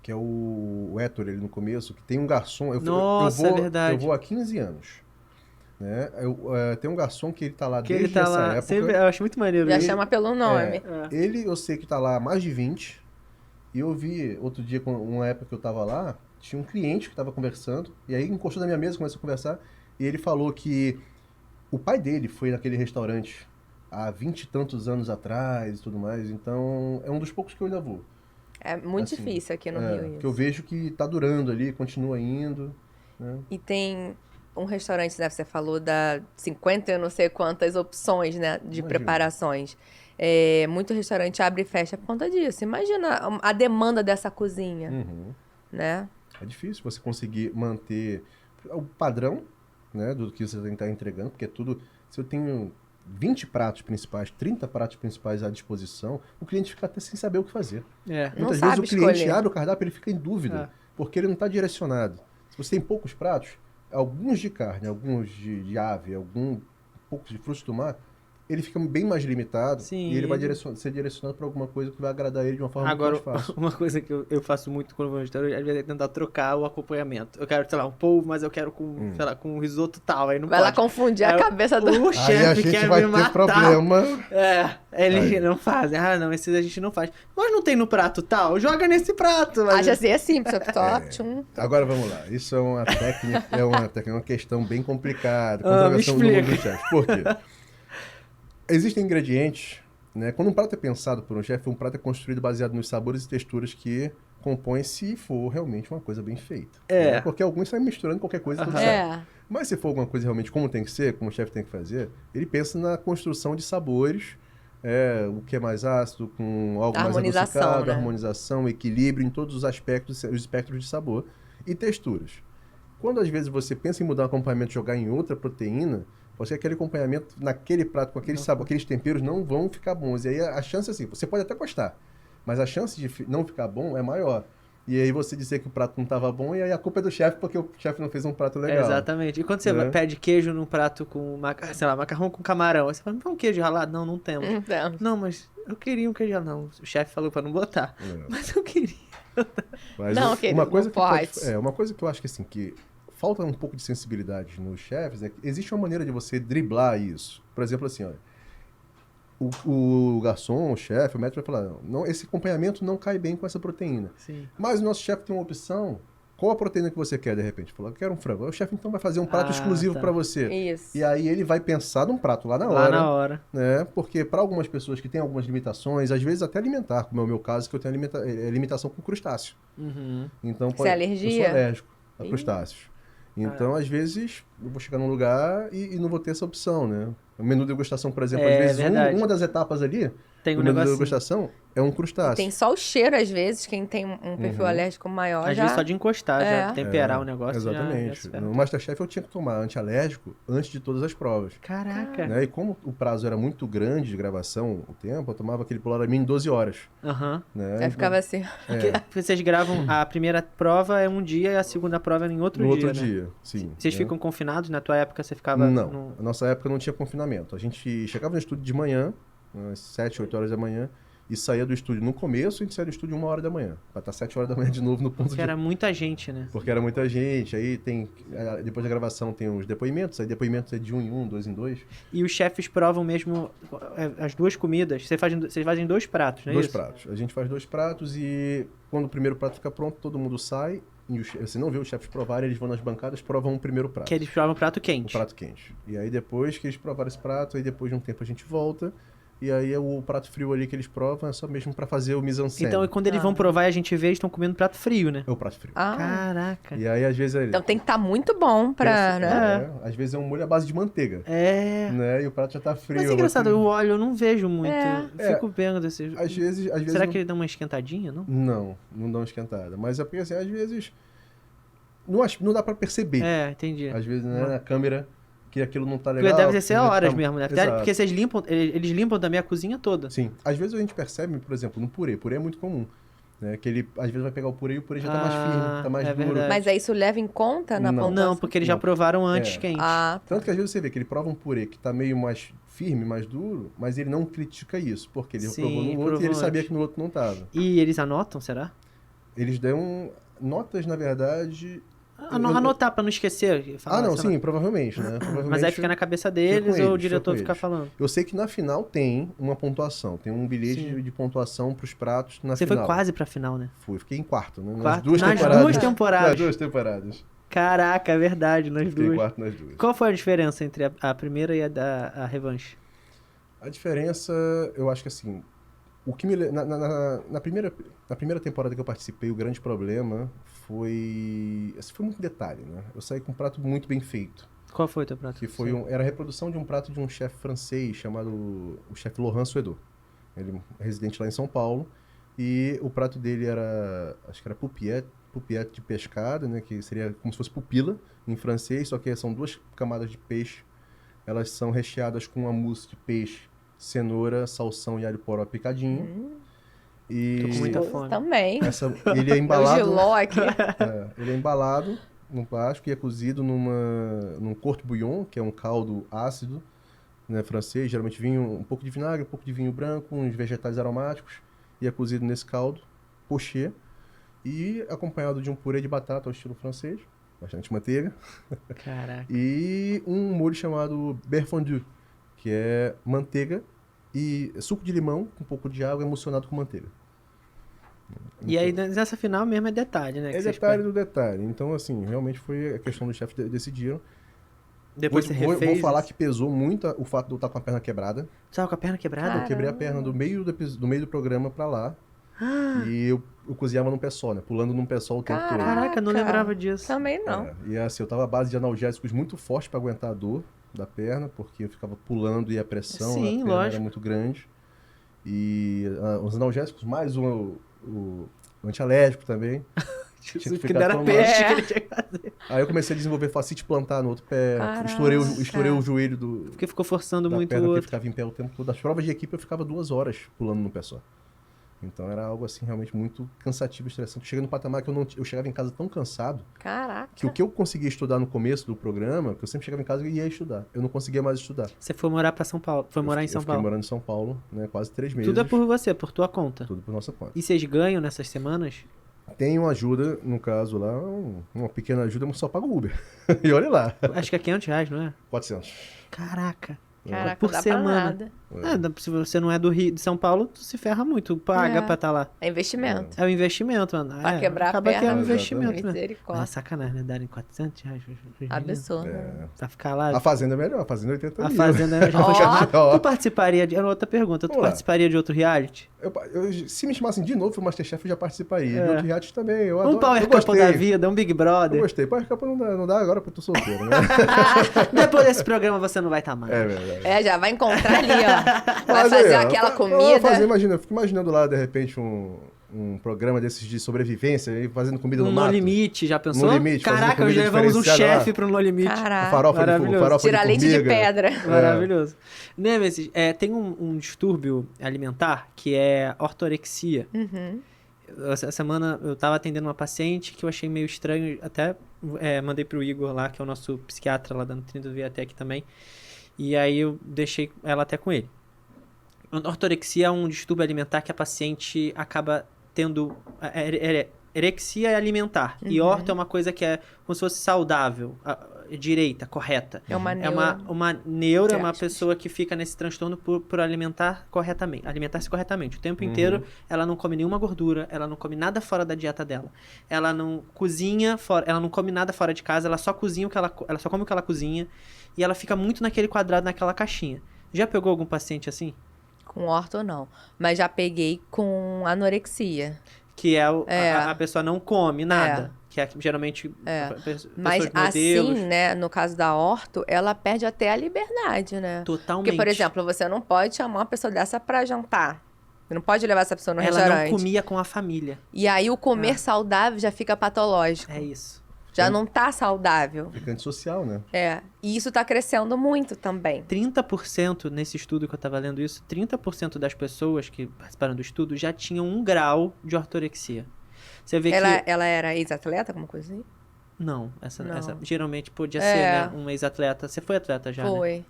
que é o Ettore ali no começo, que tem um garçom. Nossa, é verdade. Eu vou há 15 anos. Né? Tem um garçom que ele tá lá Que desde ele tá essa lá, época. sempre, eu acho muito maneiro Já isso. chama pelo nome. É. Ele, eu sei que tá lá há mais de 20. E eu vi outro dia, uma época que eu tava lá, tinha um cliente que tava conversando. E aí encostou na minha mesa, começou a conversar. E ele falou que o pai dele foi naquele restaurante há 20 e tantos anos atrás e tudo mais. Então, é um dos poucos que eu ainda vou. É muito Assim, difícil aqui no Rio isso. Que eu vejo que tá durando ali, continua indo. Né? E tem um restaurante, né? Você falou da 50 eu não sei quantas opções, né? De Imagina. preparações. Muito restaurante abre e fecha por conta disso. Imagina a demanda dessa cozinha, né? É difícil você conseguir manter o padrão, né, do que você tem que estar entregando, porque tudo... Se eu tenho 20 pratos principais, 30 pratos principais à disposição, o cliente fica até sem saber o que fazer. Não Muitas sabe vezes o cliente escolher. abre o cardápio e ele fica em dúvida, porque ele não está direcionado. Se você tem poucos pratos, alguns de carne, alguns de ave, poucos de frutos do mar, ele fica bem mais limitado Sim, e ele vai ele- ser direcionado para alguma coisa que vai agradar ele de uma forma Agora, muito mais fácil. uma coisa que eu faço muito quando vou no restaurante, às vezes é tentar trocar o acompanhamento. Eu quero, sei lá, um polvo, mas eu quero com, sei lá, com um risoto tal, aí não Vai lá pode. confundir a Aí cabeça do... O Aí a chefe gente quer vai me ter matar. problema. Eles Aí. não fazem. Ah, não, esses a gente não faz. Mas não tem no prato tal? Joga nesse prato. Mas... Acha assim, é simples, tchum. Agora vamos lá. Isso é uma técnica, uma questão bem complicada. Ah, me Controversão do mundo explica. dos chefes. Por quê? Existem ingredientes, né? Quando um prato é pensado por um chefe, um prato é construído baseado nos sabores e texturas que compõem, se for realmente uma coisa bem feita. É. Né? Porque alguns saem misturando qualquer coisa, tudo certo. Mas se for alguma coisa realmente como tem que ser, como o chefe tem que fazer, ele pensa na construção de sabores, o que é mais ácido, com algo mais Harmonização, adocicado, né? harmonização, equilíbrio em todos os aspectos, os espectros de sabor e texturas. Quando às vezes você pensa em mudar o acompanhamento e jogar em outra proteína, você aquele acompanhamento naquele prato com aquele sabor, aqueles temperos não vão ficar bons. E aí a chance assim, você pode até gostar, mas a chance de não ficar bom é maior. E aí você dizer que o prato não estava bom, e aí a culpa é do chefe porque o chefe não fez um prato legal. Exatamente. E quando você Né? pede queijo num prato com, sei lá, macarrão com camarão, aí você fala, não tem um queijo ralado? Não, não temos. Então, Não, mas eu queria um queijo ralado. Não, o chefe falou pra não botar. Mas eu queria. Mas Não, querido, uma coisa não que pode- pode. uma coisa que eu acho que assim, que falta um pouco de sensibilidade nos chefes é que existe uma maneira de você driblar isso. Por exemplo, assim, olha, o garçom, o chefe, o médico vai falar, não, esse acompanhamento não cai bem com essa proteína. Sim. Mas o nosso chefe tem uma opção. Qual a proteína que você quer, de repente? Falou, eu quero um frango. Aí o chefe então vai fazer um prato exclusivo tá. para você. isso. E aí ele vai pensar num prato lá na Lá hora. na hora. Né? Porque para algumas pessoas que têm algumas limitações, às vezes até alimentar, como é o meu caso, que eu tenho limitação com crustáceo. Uhum. Então, Você é alergia? Eu sou alérgico a Ih. crustáceos. Então, às vezes, eu vou chegar num lugar e não vou ter essa opção, né? O menu de degustação, por exemplo, às vezes verdade. uma das etapas ali Tem um do menu de negocinho. degustação é um crustáceo. Tem só o cheiro, às vezes, quem tem um perfil alérgico maior Às já... vezes só de encostar, já É. temperar o negócio. já Exatamente. se ferra. No Masterchef eu tinha que tomar antialérgico antes de todas as provas. Caraca. Né? E como o prazo era muito grande de gravação, o tempo, eu tomava aquele Polaramine em 12 horas. Aham. Né? Aí ficava assim... Porque vocês gravam, a primeira prova é um dia e a segunda prova é em outro no dia, outro né? dia, sim. Vocês né? ficam confinados? Na tua época você ficava... Não, no- na nossa época não tinha confinamento. A gente chegava no estúdio de manhã, às 7, 8 horas da manhã, e saía do estúdio no começo, a gente saía do estúdio 1 hora da manhã. Pra estar 7 horas da manhã de novo no ponto Porque de... era muita gente, né? Porque era muita gente, aí tem... Depois da gravação tem os depoimentos, aí depoimentos é de 1 em 1, 2 em 2. E os chefes provam mesmo as duas comidas. Vocês fazem dois pratos, não é 2 isso? pratos. A gente faz 2 pratos e quando o primeiro prato fica pronto, todo mundo sai. E você não vê os chefes provarem, eles vão nas bancadas, provam o primeiro prato. Que eles provam prato O quente. prato quente. E aí depois que eles provaram esse prato, aí depois de um tempo a gente volta. E aí o prato frio ali que eles provam é só mesmo pra fazer o mise-en-scène. Então, quando eles vão provar e a gente vê, eles estão comendo prato frio, né? É o prato frio. Ah, Caraca. E aí às vezes então tem que estar muito bom pra... né? Às vezes é um molho à base de manteiga. É. Né? E o prato já tá frio. Mas é engraçado, o óleo eu não vejo muito. É. Eu fico vendo esses... Às vezes Será não... que ele dá uma esquentadinha, não? Não dá uma esquentada. Mas é porque assim, às vezes não dá pra perceber. É, entendi. Às vezes, né, na câmera, que aquilo não tá Porque legal. deve ser que horas tá- mesmo, né? Exato. Porque vocês limpam, eles limpam também a cozinha toda. Sim. Às vezes a gente percebe, por exemplo, no purê. Purê é muito comum. Né? Que ele, às vezes, vai pegar o purê e o purê já tá mais firme, tá mais é duro. verdade. Mas aí isso leva em conta na Não. pontuação? Não, porque eles já Não. provaram antes É. quente. Ah, Tanto que às vezes você vê que ele prova um purê que tá meio mais firme, mais duro, mas ele não critica isso, porque ele Sim, provou no outro provou e ele sabia antes. que no outro não tava. E eles anotam, será? Eles dão notas, na verdade... Anotar pra não esquecer. falar, não, sei lá. sim, provavelmente, né? Provavelmente, Mas aí fica na cabeça deles fica com ou o eles, fica diretor com fica eles. falando? Eu sei que na final tem uma pontuação, tem um bilhete Sim. de pontuação pros pratos na Você final. foi quase pra final, né? Fiquei em quarto, né? Quarto? Nas Nas temporadas. duas temporadas. Nas 2 temporadas. Caraca, é verdade, nas Fiquei em duas. quarto nas 2. Qual foi a diferença entre a primeira e a revanche? A diferença, eu acho que assim, o que me na primeira temporada que eu participei, o grande problema foi muito detalhe, né? Eu saí com um prato muito bem feito, Qual foi o teu prato? que foi era a reprodução de um prato de um chefe francês chamado o chefe Laurent Suedo. Ele é residente lá em São Paulo. E o prato dele era, acho que era poupiette de pescada, né? Que seria como se fosse pupila em francês, só que são 2 camadas de peixe. Elas são recheadas com uma mousse de peixe, cenoura, salsão e alho poró picadinho. E Tô com muita fome. Também. ele é embalado. O giló aqui. Ele é embalado num plástico e é cozido num courte bouillon, que é um caldo ácido, né, francês. Geralmente vinho, um pouco de vinagre, um pouco de vinho branco, uns vegetais aromáticos. E é cozido nesse caldo, poché. E acompanhado de um purê de batata ao estilo francês. Bastante manteiga. Caraca. E um molho chamado beurre fondu, que é manteiga e suco de limão com um pouco de água emulsionado com manteiga. E aí, nessa final mesmo é detalhe, né? É que vocês detalhe pedem. do detalhe. Então, assim, realmente foi a questão dos chefes decidiram. Depois você refez. Vou falar que pesou muito o fato de eu estar com a perna quebrada. Você tava com a perna quebrada? Eu quebrei a perna do meio do programa pra lá. E eu cozinhava num pé só, né? Pulando num pé só o tempo todo. Caraca, não lembrava disso. Também não. E assim, eu tava à base de analgésicos muito forte pra aguentar a dor da perna, porque eu ficava pulando e a pressão Sim, na perna era lógico. muito grande. E os analgésicos, mais o antialérgico também. Tinha que Que ficar não era tomando. peixe que ele tinha que fazer. Aí eu comecei a desenvolver fascite plantar no outro pé. Caraca. Estourei o joelho do, Porque ficou forçando da muito o perna, porque outro. ficava em pé o tempo todo. As provas de equipe eu ficava 2 horas pulando no pé só. Então era algo assim realmente muito cansativo, estressante. Chega no patamar que eu chegava em casa tão cansado Caraca. que o que eu conseguia estudar no começo do programa, que eu sempre chegava em casa e ia estudar. Eu não conseguia mais estudar. Você foi morar pra São Paulo. Foi morar em São Eu fiquei Paulo. morando em São Paulo, né, quase 3 meses. Tudo é por você, por tua conta. Tudo por nossa conta. E vocês ganham nessas semanas? Tem uma ajuda, no caso lá, uma pequena ajuda, mas só paga o Uber. E olha lá, Acho que é R$500, não é? 400. Caraca. Caraca, por não dá semana. pra nada. Se você não é do Rio, de São Paulo, tu se ferra muito. Paga É. pra estar lá. É investimento. É um investimento, mano. Pra quebrar a acaba que é um perna. investimento, né? Misericórdia. Mas sacanagem, né? Darem R$400. Absurdo. Pra ficar lá. A Fazenda é melhor, a Fazenda é 80 A mil. Fazenda já foi Ó. chamada. Ó. Tu participaria de. Outra pergunta. Tu Vamos lá. participaria de outro reality? Se me chamassem de novo pro Masterchef, eu já participaria. É. De outro reality também, eu Um adoro. Power Eu Couple da gostei. vida, um Big Eu Brother. gostei. Power Couple não dá agora porque eu tô solteiro, né? Depois desse programa você não vai estar mais. É verdade. É, já vai encontrar ali, ó. Vai Mas aí, fazer ó, aquela eu comida. eu fico imaginando lá, de repente, um programa desses de sobrevivência, aí fazendo comida Um no No mato. Limite, já pensou? No Limite, fazendo Caraca, comida levamos um diferenciada chefe lá. pro No Limite. Caraca. Maravilhoso. Farofa de Tirar leite de formiga. pedra. Maravilhoso. Nemesis, tem um distúrbio alimentar que é ortorexia. Uhum. Essa semana eu tava atendendo uma paciente que eu achei meio estranho, até mandei pro Igor lá, que é o nosso psiquiatra lá da Nutrindo Viatec também, e aí eu deixei ela até com ele. Ortorexia é um distúrbio alimentar que a paciente acaba tendo... Erexia é alimentar, e orto é uma coisa que é como se fosse saudável, direita, correta. É uma É neura. uma neura, Entre uma aspas. pessoa que fica nesse transtorno por alimentar-se corretamente. O tempo inteiro, ela não come nenhuma gordura, ela não come nada fora da dieta dela. Ela não cozinha fora, ela não come nada fora de casa, ela só cozinha ela só come o que ela cozinha, e ela fica muito naquele quadrado, naquela caixinha. Já pegou algum paciente assim? Com orto não. Mas já peguei com anorexia. Que a pessoa não come nada. Que é geralmente Mas pessoas modelos. assim, né, no caso da orto, ela perde até a liberdade, né? Totalmente. Porque, por exemplo, você não pode chamar uma pessoa dessa pra jantar. Você não pode levar essa pessoa no ela restaurante. não comia com a família. E aí o comer saudável já fica patológico. É isso. Já não tá saudável. Fica antissocial, né? E isso tá crescendo muito também. 30% nesse estudo que eu tava lendo isso, 30% das pessoas que participaram do estudo já tinham 1 grau de ortorexia. Você vê que... Ela era ex-atleta, alguma coisa assim? Não, essa geralmente podia É. ser, né, um ex-atleta. Você foi atleta já, né? Foi.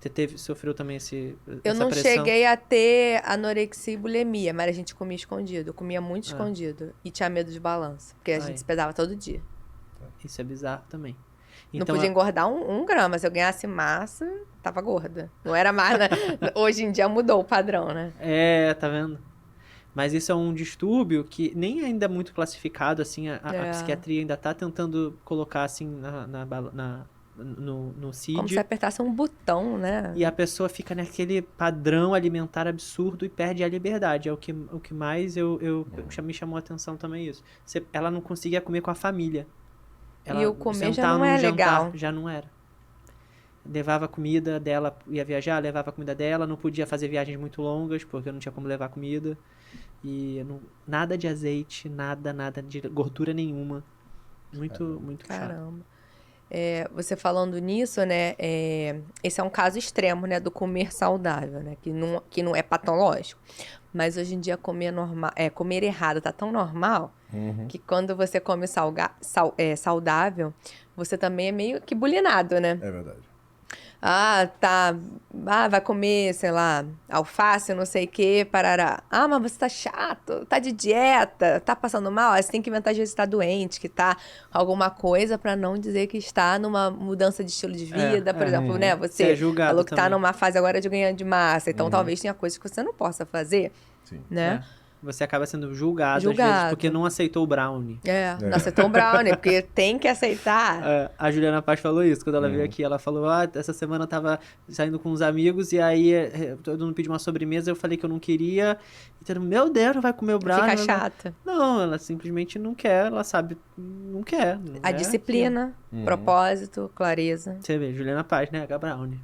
Você sofreu também essa Eu não pressão? cheguei a ter anorexia e bulimia, mas a gente comia escondido. Eu comia muito escondido. E tinha medo de balança, porque a gente se pesava todo dia. Isso é bizarro também. Não podia engordar um grama. Se eu ganhasse massa, tava gorda. Não era mais, né? Hoje em dia mudou o padrão, né? Tá vendo? Mas isso é um distúrbio que nem ainda é muito classificado, assim, a psiquiatria ainda tá tentando colocar, assim, no CID. Como se apertasse um botão, né? E a pessoa fica naquele padrão alimentar absurdo e perde a liberdade. É o que mais me chamou a atenção também isso. Ela não conseguia comer com a família. E o comer já sentar não num é jantar legal. já não era. levava a comida dela, ia viajar, levava a comida dela, não podia fazer viagens muito longas, porque eu não tinha como levar comida. E nada de azeite, nada de gordura nenhuma. Muito chato. Caramba. Você falando nisso, né? Esse é um caso extremo, né? Do comer saudável, né? Que não é patológico. Mas hoje em dia comer errado tá tão normal que quando você come saudável, você também é meio que bulinado, né? É verdade. Vai comer, sei lá, alface, não sei o que, parará. Mas você tá chato, tá de dieta, tá passando mal. Aí você tem que inventar de vezes tá doente, que tá alguma coisa pra não dizer que está numa mudança de estilo de vida. Por exemplo, né? Você é julgado falou que tá também. numa fase agora de ganhar de massa. Então, talvez tenha coisas que você não possa fazer, Sim. né? Você acaba sendo julgado às vezes porque não aceitou o brownie. Não aceitou o brownie, porque tem que aceitar. A Juliana Paz falou isso quando ela veio aqui. Ela falou, essa semana eu tava saindo com uns amigos e aí todo mundo pediu uma sobremesa, eu falei que eu não queria. E todo mundo, meu Deus, não vai comer o brownie. Fica chata. Não, ela simplesmente não quer, ela sabe, não quer. A disciplina, propósito, clareza. Você vê, Juliana Paz, né? H Brownie.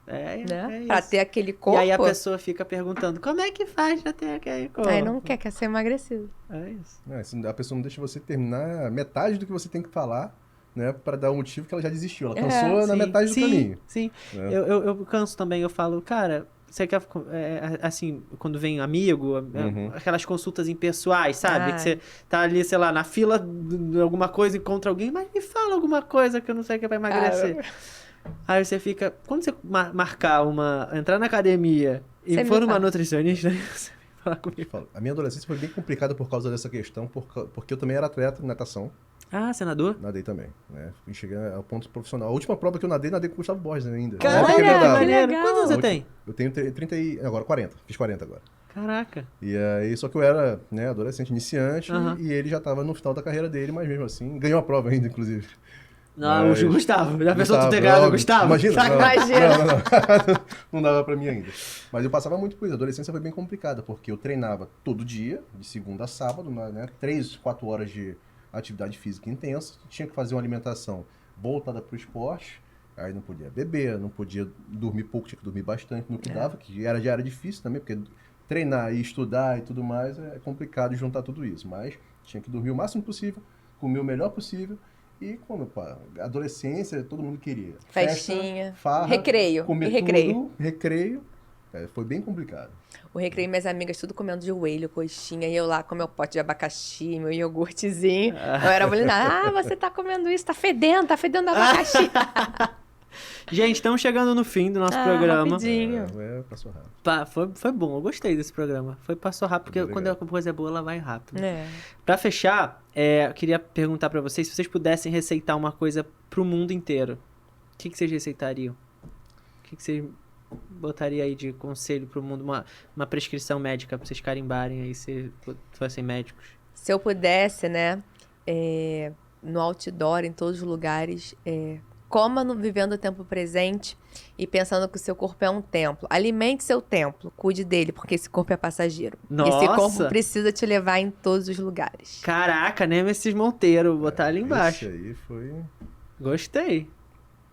Né? Pra ter aquele corpo. E aí a pessoa fica perguntando, como é que faz pra ter aquele corpo? Aí não quer ser emagrecido. É isso. A pessoa não deixa você terminar metade do que você tem que falar, né? Pra dar um motivo que ela já desistiu. Ela cansou na metade do caminho. Sim, eu canso também. Eu falo, cara, você quer... assim, quando vem amigo, aquelas consultas impessoais, sabe? Que você tá ali, sei lá, na fila de alguma coisa, encontra alguém, mas me fala alguma coisa que eu não sei que vai emagrecer. Aí você fica... Quando você entrar na academia e for numa nutricionista, você vem falar comigo. A minha adolescência foi bem complicada por causa dessa questão, porque eu também era atleta de natação. Você nadou? Nadei também, né? Fui chegar ao ponto profissional. A última prova que eu nadei com o Gustavo Borges ainda. Caraca, que legal. Quantos anos você tem? Eu tenho 30 e... Agora 40. Fiz 40 agora. Caraca. E aí, só que eu era, né, adolescente, iniciante, e ele já tava no final da carreira dele, mas mesmo assim, ganhou a prova ainda, inclusive. Não, o Gustavo. Já pensou tu ter ganhado o Gustavo? Imagina. Imagina. Não dava pra mim ainda. Mas eu passava muito por isso. A adolescência foi bem complicada, porque eu treinava todo dia, de segunda a sábado, né? 3, 4 horas de atividade física intensa. Tinha que fazer uma alimentação voltada pro esporte. Aí não podia beber, não podia dormir pouco, tinha que dormir bastante no que dava, que já era difícil também, porque treinar e estudar e tudo mais é complicado juntar tudo isso. Mas tinha que dormir o máximo possível, comer o melhor possível. E quando, adolescência, todo mundo queria. Festinha, festa, farra, recreio. Comer tudo, recreio. Foi bem complicado. O recreio, minhas amigas tudo comendo joelho, coxinha, e eu lá com meu pote de abacaxi, meu iogurtezinho. Eu era bulinada. Você tá comendo isso, tá fedendo abacaxi. Gente, estamos chegando no fim do nosso programa. Rapidinho. Passou rápido. Foi bom, eu gostei desse programa. Passou rápido, porque Obrigado. quando a coisa é boa, ela vai rápido. É. Pra fechar, eu queria perguntar pra vocês, se vocês pudessem receitar uma coisa pro mundo inteiro, o que vocês receitariam? O que vocês botariam aí de conselho pro mundo? Uma prescrição médica pra vocês carimbarem aí, se fossem médicos. Se eu pudesse, né, no outdoor, em todos os lugares, coma vivendo o tempo presente e pensando que o seu corpo é um templo. Alimente seu templo, cuide dele, porque esse corpo é passageiro. Nossa! Esse corpo precisa te levar em todos os lugares. Caraca, Nemesis Monteiro, botar ali embaixo. Esse aí foi... Gostei.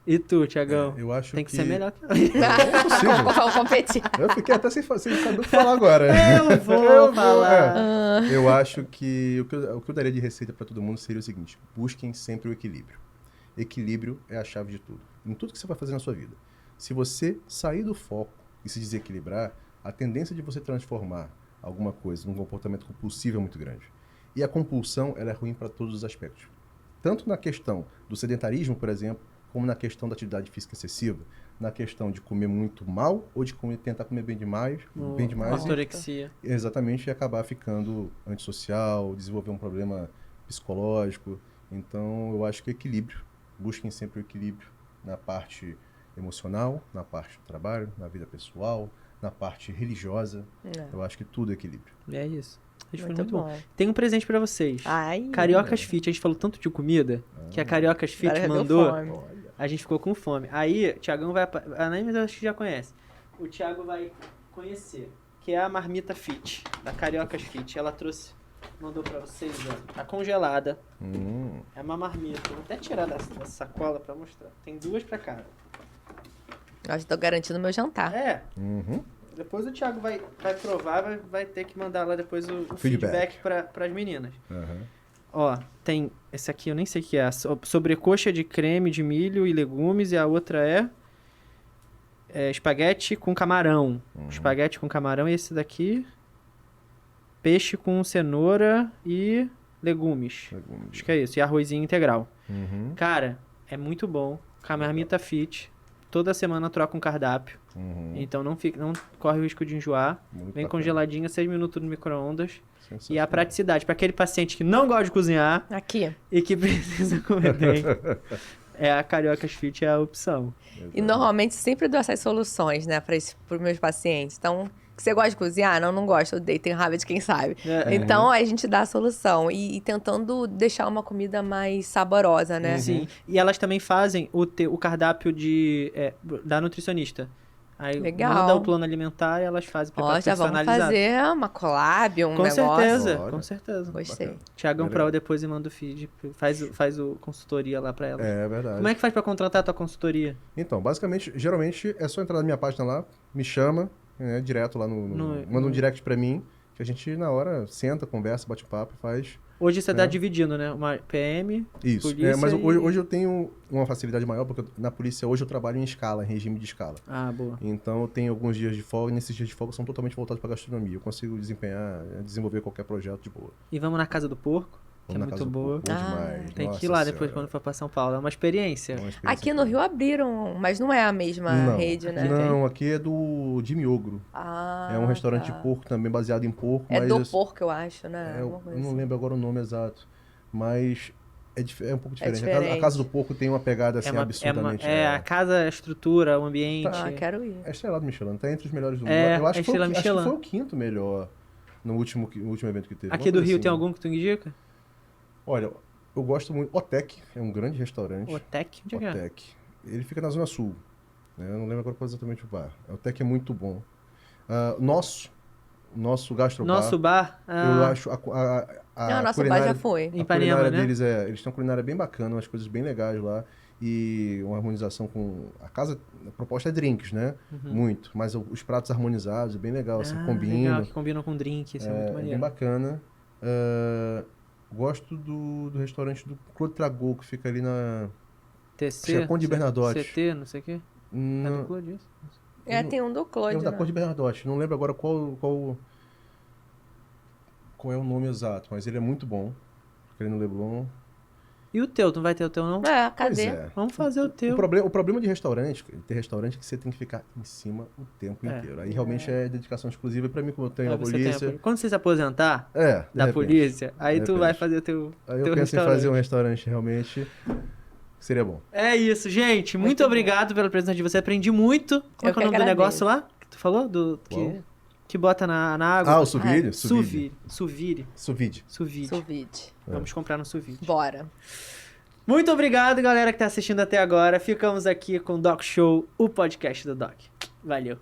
E tu, Thiagão? Eu acho Tem que ser melhor que eu. É possível. Vamos competir. Eu fiquei até sem saber o que falar agora. Eu vou falar. Eu acho que o que eu daria de receita para todo mundo seria o seguinte: busquem sempre o equilíbrio. Equilíbrio é a chave de tudo. Em tudo que você vai fazer na sua vida. Se você sair do foco e se desequilibrar, a tendência de você transformar alguma coisa num comportamento compulsivo é muito grande. E a compulsão, ela é ruim para todos os aspectos. Tanto na questão do sedentarismo, por exemplo, como na questão da atividade física excessiva, na questão de comer muito mal ou de tentar comer bem demais. Ortorexia. Exatamente, e acabar ficando antissocial, desenvolver um problema psicológico. Então, eu acho que equilíbrio. Busquem sempre o equilíbrio na parte emocional, na parte do trabalho, na vida pessoal, na parte religiosa. Eu acho que tudo é equilíbrio. É isso. Acho que foi Muito muito bom. bom. Tem um presente pra vocês. Ai. Cariocas Fit. A gente falou tanto de comida que a Cariocas Fit mandou. Fome. A gente ficou com fome. Aí, o Thiagão vai... A Nemes eu acho que já conhece. O Thiago vai conhecer, que é a marmita Fit, da Cariocas Fit. Ela trouxe... Mandou pra vocês, ó. Tá congelada. É uma marmita. Vou até tirar dessa sacola pra mostrar. Tem duas pra cada. Nós tô garantindo meu jantar. É. Uhum. Depois o Thiago vai provar, vai ter que mandar lá depois o Feedback. feedback para as meninas. Uhum. Ó, tem esse aqui, eu nem sei o que é. Sobrecoxa de creme de milho e legumes. E a outra é espaguete com camarão. Espaguete com camarão. E esse daqui, peixe com cenoura e legumes. Acho que é isso. E arrozinho integral. Uhum. Cara, é muito bom. Marmita fit. Toda semana troca um cardápio. Uhum. Então não corre o risco de enjoar. Muito Vem bacana. congeladinha, 6 minutos no micro-ondas. E a Sensacional. praticidade. Para aquele paciente que não gosta de cozinhar Aqui. e que precisa comer bem, a Cariocas Fit é a opção. E normalmente sempre dou essas soluções, né, para os meus pacientes. Então, você gosta de cozinhar? Não gosto, odeio, tenho raiva de quem sabe. Então, a gente dá a solução e tentando deixar uma comida mais saborosa, né? Sim. E elas também fazem o cardápio da nutricionista. Aí Legal. manda o plano alimentar e elas fazem Ó, já vamos personalizado. fazer uma collab, um Com negócio. certeza, Olha. com certeza. Gostei. Bacana. Tiagão Legal. Pro depois e manda o feed. Faz o consultoria lá pra elas. É verdade. Como é que faz pra contratar a tua consultoria? Então, basicamente, geralmente é só entrar na minha página lá, me chama, direto lá manda um direct pra mim, que a gente na hora senta, conversa, bate papo, faz. Hoje você tá dividindo, né? Uma PM, Isso. polícia Mas e- hoje eu tenho uma facilidade maior, porque na polícia hoje eu trabalho em escala, em regime de escala. Ah, boa. Então eu tenho alguns dias de folga, e nesses dias de folga são totalmente voltados para gastronomia. Eu consigo desenvolver qualquer projeto de boa. E vamos na Casa do Porco, que Vamos é na casa muito do boa. Porco, bom demais. Tem que Nossa ir lá depois Senhora. quando for pra São Paulo. É uma experiência. É uma experiência Aqui no Rio abriram, mas não é a mesma rede, né? Não, aqui é do Jimmy Ogro. Ah, É um restaurante tá. de porco também, baseado em porco. É mas do porco, eu acho, né? eu Alguma coisa não assim. lembro agora o nome exato. Mas é um pouco diferente. diferente. A casa do porco tem uma pegada assim absurdamente. a casa, a estrutura, o ambiente. Ah, quero ir. É estrelado Michelin, tá entre os melhores do mundo. É, Eu acho é que foi estrela acho que Michelin. foi o quinto melhor no último evento que teve. Aqui Uma do coisa Rio assim. tem algum que tu indica? Olha, eu gosto muito. Otec é um grande restaurante. Otec? Onde é que é? Otec. Ele fica na Zona Sul. Né? Eu não lembro agora qual exatamente o bar. O Otec é muito bom. Nosso gastrobar. Nosso bar? Eu acho a Não, nosso bar culinária, já foi. Em a Ipanema, culinária né? deles eles têm uma culinária bem bacana, umas coisas bem legais lá. E uma harmonização com... A proposta é drinks, né? Muito. Mas os pratos harmonizados, é bem legal, assim, combina. Legal, que combinam com drink, isso é muito É bem maneiro. bacana. Gosto do restaurante do Claude Tragot, que fica ali na... TC? Acho que é Conde Bernadotte. CT, não sei o quê. É na do Claude isso? Tem um do tem Claude, um da né? Conde Bernadotte. Não lembro agora qual é o nome exato, mas ele é muito bom. Fica ali no Leblon. E o teu? Tu não vai ter o teu, não? É, Pois cadê? é. Vamos fazer o teu. O problema de restaurante, ter restaurante é que você tem que ficar em cima o tempo É. inteiro. Aí realmente é dedicação exclusiva. E pra mim, como eu tenho a Você tem polícia... Quando você se aposentar de da repente. polícia, aí De tu repente. vai fazer o teu Aí eu teu penso em restaurante. fazer um restaurante realmente que seria bom. É isso, gente. Muito Muito obrigado pela presença de você. Aprendi muito. Qual Eu que é o que nome do agradeço. negócio lá que tu falou? Qual? Que bota na água? Ah, o sous-vide? Sous-vide. Sous-vide. Sous-vide. Vide. Vamos comprar no sous-vide. Bora. Muito obrigado, galera que tá assistindo até agora. Ficamos aqui com o Doc Show, o podcast do Doc. Valeu.